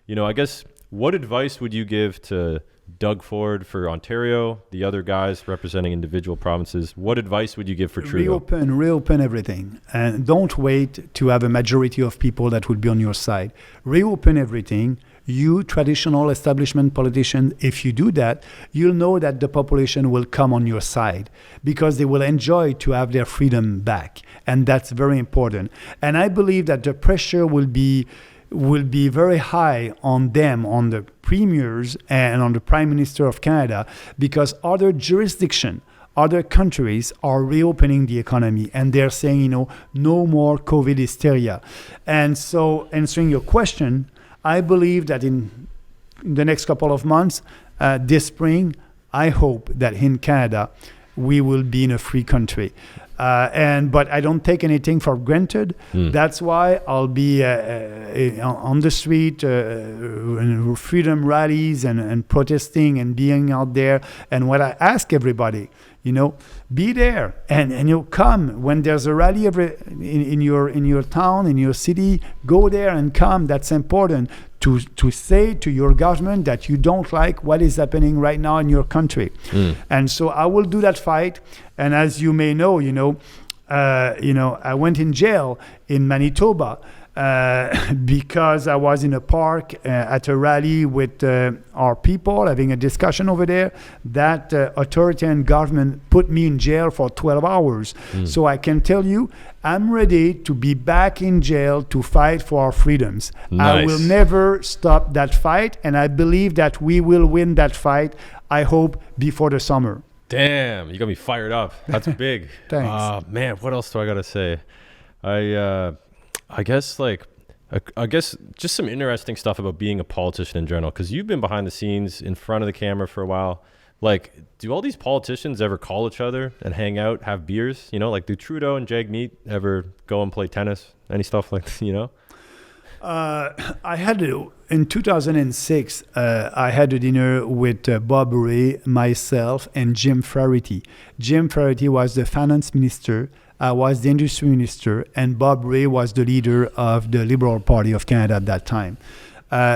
Speaker 3: I guess, what advice would you give to Doug Ford for Ontario, the other guys representing individual provinces. What advice would you give for Trudeau?
Speaker 4: Reopen everything. And don't wait to have a majority of people that will be on your side. Reopen everything. You, traditional establishment politicians, if you do that, you'll know that the population will come on your side because they will enjoy to have their freedom back. And that's very important. And I believe that the pressure will be very high on them, on the premiers and on the Prime Minister of Canada, because other jurisdictions, other countries are reopening the economy and they're saying, no more COVID hysteria. And so, answering your question, I believe that in the next couple of months, this spring, I hope that in Canada, we will be in a free country. But I don't take anything for granted. That's why I'll be on the street, freedom rallies and protesting and being out there. And what I ask everybody, be there and come when there's a rally in your town, in your city. Go there and come. That's important to say to your government that you don't like what is happening right now in your country. And so I will do that fight. And as you may know, I went in jail in Manitoba because I was in a park at a rally with our people having a discussion over there. That authoritarian government put me in jail for 12 hours. So I can tell you, I'm ready to be back in jail to fight for our freedoms.
Speaker 3: Nice.
Speaker 4: I will never stop that fight, and I believe that we will win that fight, I hope, before the summer.
Speaker 3: Damn, you got me fired up. That's big.
Speaker 4: Thanks.
Speaker 3: Man, what else do I got to say? I guess just some interesting stuff about being a politician in general, because you've been behind the scenes in front of the camera for a while. Like, do all these politicians ever call each other and hang out, have beers? Like, do Trudeau and Jagmeet ever go and play tennis? Any stuff like that,
Speaker 4: I had in 2006. I had a dinner with Bob Rae, myself, and Jim Flaherty. Jim Flaherty was the finance minister. I was the industry minister, and Bob Rae was the leader of the Liberal Party of Canada at that time.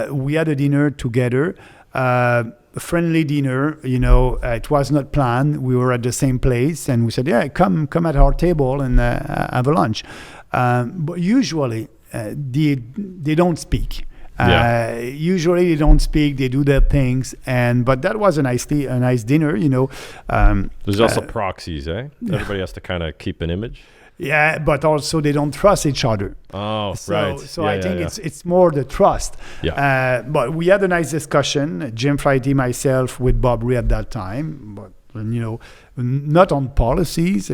Speaker 4: We had a dinner together. A friendly dinner, it was not planned. We were at the same place, and we said, "Yeah, come at our table and have a lunch." But usually, they don't speak. Usually, they don't speak. They do their things, but that was a nice dinner.
Speaker 3: There's also proxies, eh? Everybody has to kind of keep an image.
Speaker 4: Yeah, but also they don't trust each other.
Speaker 3: Oh,
Speaker 4: right. So I think
Speaker 3: yeah.
Speaker 4: it's more the trust.
Speaker 3: Yeah.
Speaker 4: But we had a nice discussion, Jim Flaherty, myself, with Bob Rae at that time. But not on policies,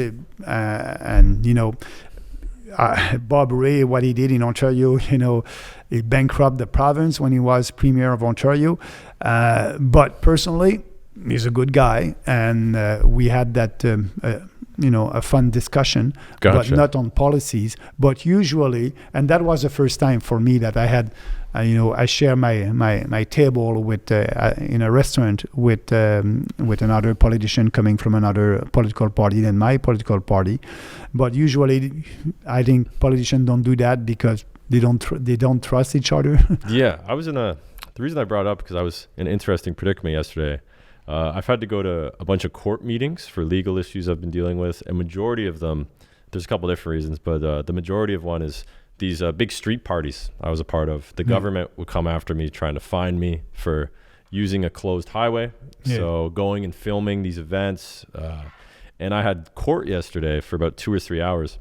Speaker 4: Bob Rae, what he did in Ontario, he bankrupted the province when he was Premier of Ontario. But personally, he's a good guy, and we had that. A fun discussion,
Speaker 3: Gotcha.
Speaker 4: But not on policies. But usually, and that was the first time for me that I had, I share my table with in a restaurant with another politician coming from another political party than my political party. But usually, I think politicians don't do that because they don't trust each other.
Speaker 3: Yeah, the reason I brought it up because I was in an interesting predicament yesterday. I've had to go to a bunch of court meetings for legal issues I've been dealing with. And majority of them, there's a couple different reasons, but the majority of one is these big street parties I was a part of. The government would come after me trying to fine me for using a closed highway. Yeah. So going and filming these events. And I had court yesterday for about 2 or 3 hours.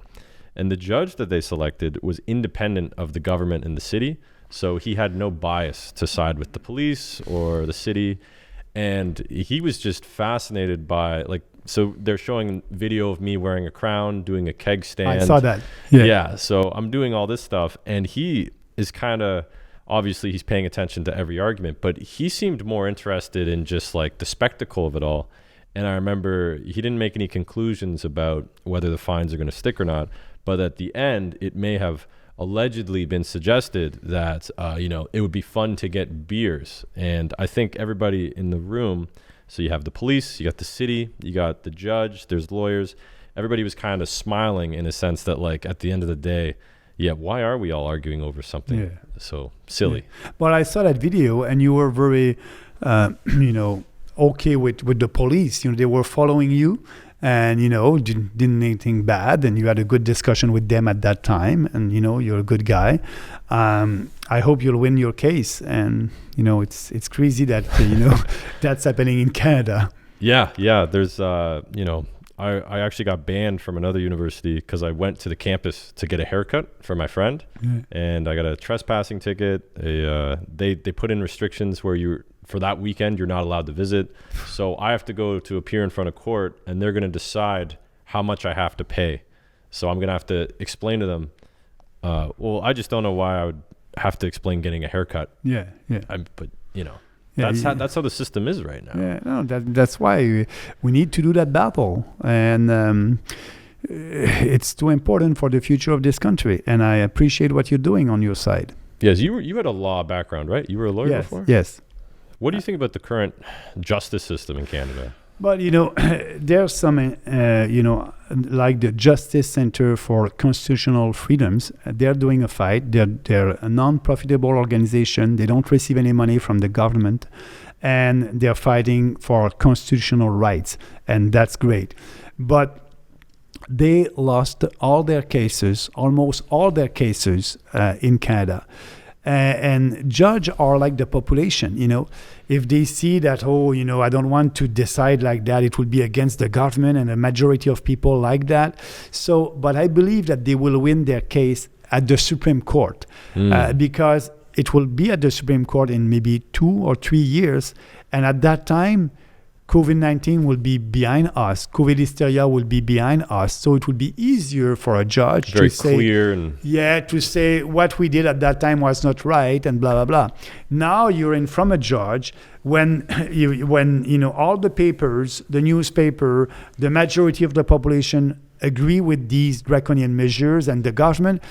Speaker 3: And the judge that they selected was independent of the government and the city. So he had no bias to side with the police or the city. And he was just fascinated by, so they're showing video of me wearing a crown, doing a keg stand.
Speaker 4: I saw that.
Speaker 3: Yeah. So I'm doing all this stuff. And he is obviously he's paying attention to every argument, but he seemed more interested in just the spectacle of it all. And I remember he didn't make any conclusions about whether the fines are going to stick or not. But at the end, it may have allegedly been suggested that it would be fun to get beers. And I think everybody in the room, so you have the police, you got the city, you got the judge, there's lawyers, everybody was kind of smiling in a sense that at the end of the day, why are we all arguing over something so silly?
Speaker 4: Well, I saw that video and you were very okay with the police. They were following you, and didn't anything bad, and you had a good discussion with them at that time, and you're a good guy. I hope you'll win your case, and it's crazy that that's happening in Canada.
Speaker 3: Yeah. There's I actually got banned from another university because I went to the campus to get a haircut for my friend, and I got a trespassing ticket. They put in restrictions where for that weekend you're not allowed to visit. So I have to go to appear in front of court, and they're going to decide how much I have to pay. So I'm going to have to explain to them. Well, I just don't know why I would have to explain getting a haircut.
Speaker 4: Yeah.
Speaker 3: But that's how the system is right now.
Speaker 4: Yeah, no, that's why we need to do that battle, and it's too important for the future of this country. And I appreciate what you're doing on your side.
Speaker 3: Yes, you had a law background, right? You were a lawyer before?
Speaker 4: Yes.
Speaker 3: What do you think about the current justice system in Canada?
Speaker 4: But there's some like the Justice Center for Constitutional Freedoms. They're doing a fight. They're a non-profitable organization. They don't receive any money from the government, and they're fighting for constitutional rights, and that's great. But they lost almost all their cases in Canada. And judges are like the population, If they see that, I don't want to decide like that, it will be against the government, and a majority of people like that. So, but I believe that they will win their case at the Supreme Court because it will be at the Supreme Court in maybe 2 or 3 years. And at that time, COVID-19 will be behind us. COVID hysteria will be behind us. So it will be easier for a judge
Speaker 3: to say
Speaker 4: what we did at that time was not right and blah, blah, blah. Now you're in from a judge when all the papers, the newspaper, the majority of the population agree with these draconian measures, and the government,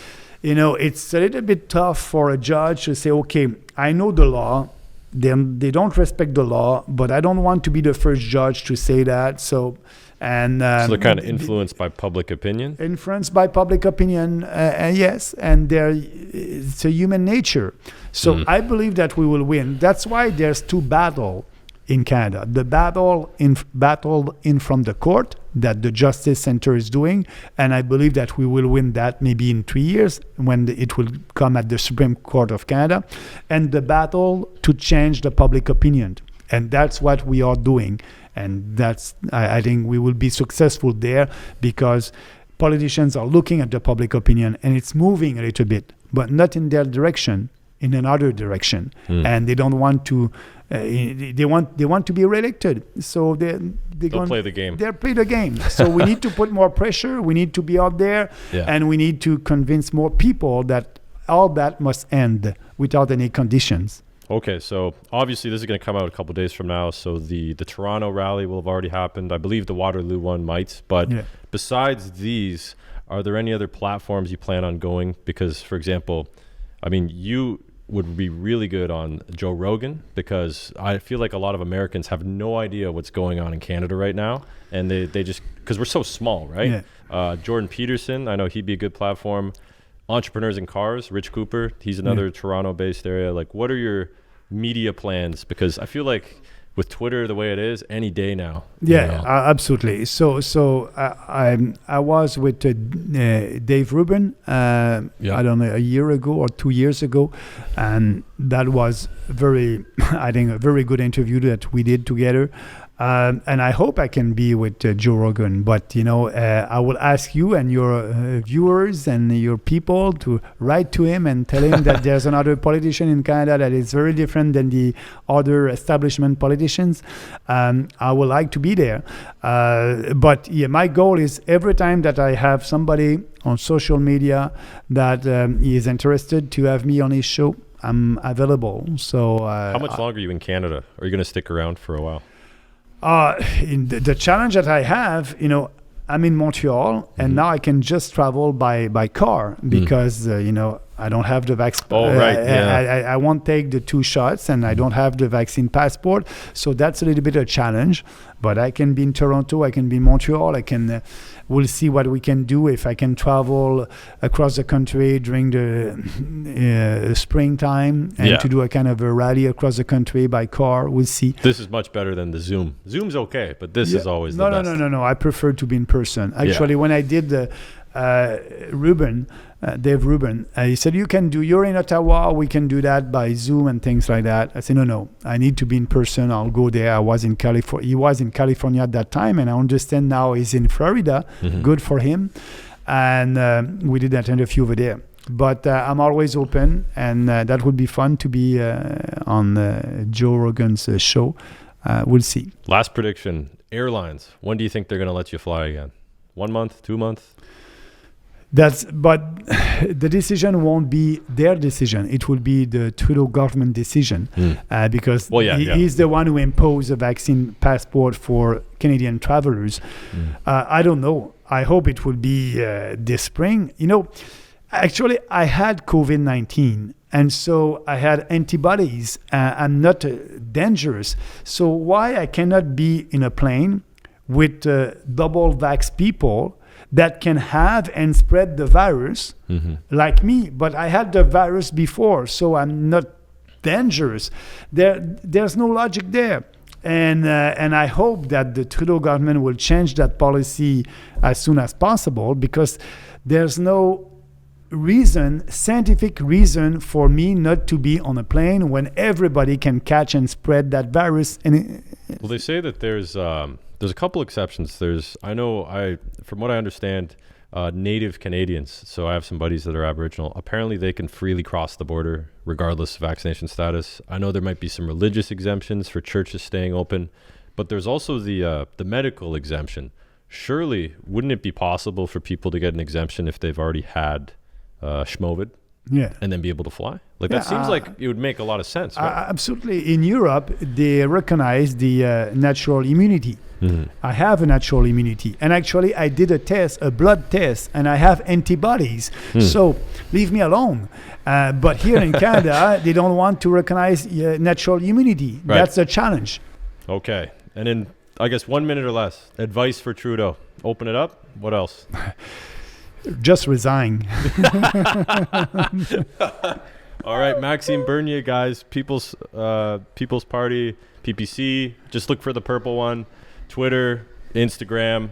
Speaker 4: it's a little bit tough for a judge to say, okay, I know the law. They don't respect the law, but I don't want to be the first judge to say that. So they're
Speaker 3: kind of influenced by public opinion?
Speaker 4: Influenced by public opinion, yes. And it's a human nature. So I believe that we will win. That's why there's 2 battles in Canada. The battle in from the court that the Justice Center is doing, and I believe that we will win that maybe in 3 years when it will come at the Supreme Court of Canada, and the battle to change the public opinion. And that's what we are doing. And I think we will be successful there because politicians are looking at the public opinion, and it's moving a little bit, but not in their direction, in another direction. And they don't want to they want to be reelected, so they'll
Speaker 3: play the game.
Speaker 4: They'll play the game. So we need to put more pressure. We need to be out there, and we need to convince more people that all that must end without any conditions.
Speaker 3: Okay, so obviously this is going to come out a couple of days from now. So the Toronto rally will have already happened. I believe the Waterloo one might. But besides these, are there any other platforms you plan on going? Because, for example, I mean, you would be really good on Joe Rogan, because I feel like a lot of Americans have no idea what's going on in Canada right now, and they just, because we're so small, right? Jordan Peterson, I know he'd be a good platform. Entrepreneurs in Cars, Rich Cooper, he's another Toronto-based area. Like, what are your media plans? Because I feel like with Twitter the way it is, any day now.
Speaker 4: Absolutely. So I was with Dave Rubin, I don't know, a year ago or 2 years ago, and that was I think a very good interview that we did together. And I hope I can be with Joe Rogan, but I will ask you and your viewers and your people to write to him and tell him that there's another politician in Canada that is very different than the other establishment politicians. I would like to be there, but my goal is every time that I have somebody on social media that is interested to have me on his show, I'm available. So
Speaker 3: how much longer are you in Canada? Are you going to stick around for a while?
Speaker 4: In the challenge that I have, I'm in Montreal, and now I can just travel by car because I don't have the vaccine.
Speaker 3: Oh, right, yeah.
Speaker 4: I won't take the 2 shots, and I don't have the vaccine passport. So that's a little bit of a challenge. But I can be in Toronto, I can be in Montreal, we'll see what we can do if I can travel across the country during the springtime and to do a kind of a rally across the country by car. We'll see.
Speaker 3: This is much better than the Zoom. Zoom's okay, but this is always the best.
Speaker 4: No. I prefer to be in person. Actually, when I did the Dave Rubin, he said, you're in Ottawa, we can do that by Zoom and things like that. I said, no, I need to be in person. I'll go there. He was in California at that time, and I understand now he's in Florida. Mm-hmm. Good for him. And we did that interview over there. But I'm always open, and that would be fun to be on Joe Rogan's show. We'll see.
Speaker 3: Last prediction, airlines. When do you think they're going to let you fly again? 1 month, 2 months?
Speaker 4: But the decision won't be their decision. It will be the Trudeau government decision because he's the one who imposed a vaccine passport for Canadian travelers. I don't know. I hope it will be this spring. Actually, I had COVID-19, and so I had antibodies. I'm not dangerous. So why I cannot be in a plane with double vax people that can have and spread the virus like me, but I had the virus before, so I'm not dangerous. There's no logic there. And I hope that the Trudeau government will change that policy as soon as possible, because there's no scientific reason for me not to be on a plane when everybody can catch and spread that virus.
Speaker 3: Well, they say that there's a couple exceptions. From what I understand, Native Canadians, so I have some buddies that are Aboriginal, apparently they can freely cross the border regardless of vaccination status. I know there might be some religious exemptions for churches staying open, but there's also the medical exemption. Surely, wouldn't it be possible for people to get an exemption if they've already had Shmovid?
Speaker 4: Yeah.
Speaker 3: And then be able to fly? That seems like it would make a lot of sense, right?
Speaker 4: Absolutely. In Europe, they recognize the natural immunity. Mm-hmm. I have a natural immunity. And actually, I did a blood test, and I have antibodies. So leave me alone. But here in Canada, they don't want to recognize natural immunity. Right. That's a challenge.
Speaker 3: Okay. And in, I guess, 1 minute or less, advice for Trudeau. Open it up. What else?
Speaker 4: Just resign.
Speaker 3: All right, Maxime Bernier, guys. People's Party, PPC. Just look for the purple one. Twitter, Instagram.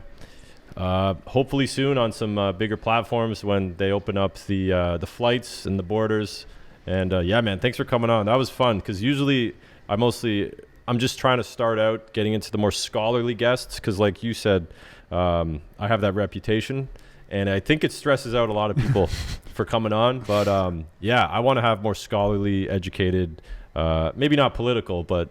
Speaker 3: Hopefully soon on some bigger platforms when they open up the flights and the borders. And man, thanks for coming on. That was fun, because usually I'm just trying to start out getting into the more scholarly guests, because like you said, I have that reputation. And I think it stresses out a lot of people for coming on. But I want to have more scholarly, educated, maybe not political, but,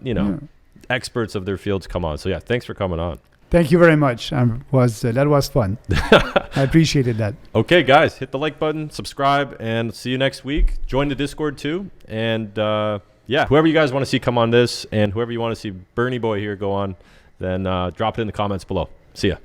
Speaker 3: experts of their fields come on. So, thanks for coming on.
Speaker 4: Thank you very much. That was fun. I appreciated that.
Speaker 3: Okay, guys, hit the like button, subscribe, and see you next week. Join the Discord too. And, whoever you guys want to see come on this, and whoever you want to see Bernie Boy here go on, then drop it in the comments below. See ya.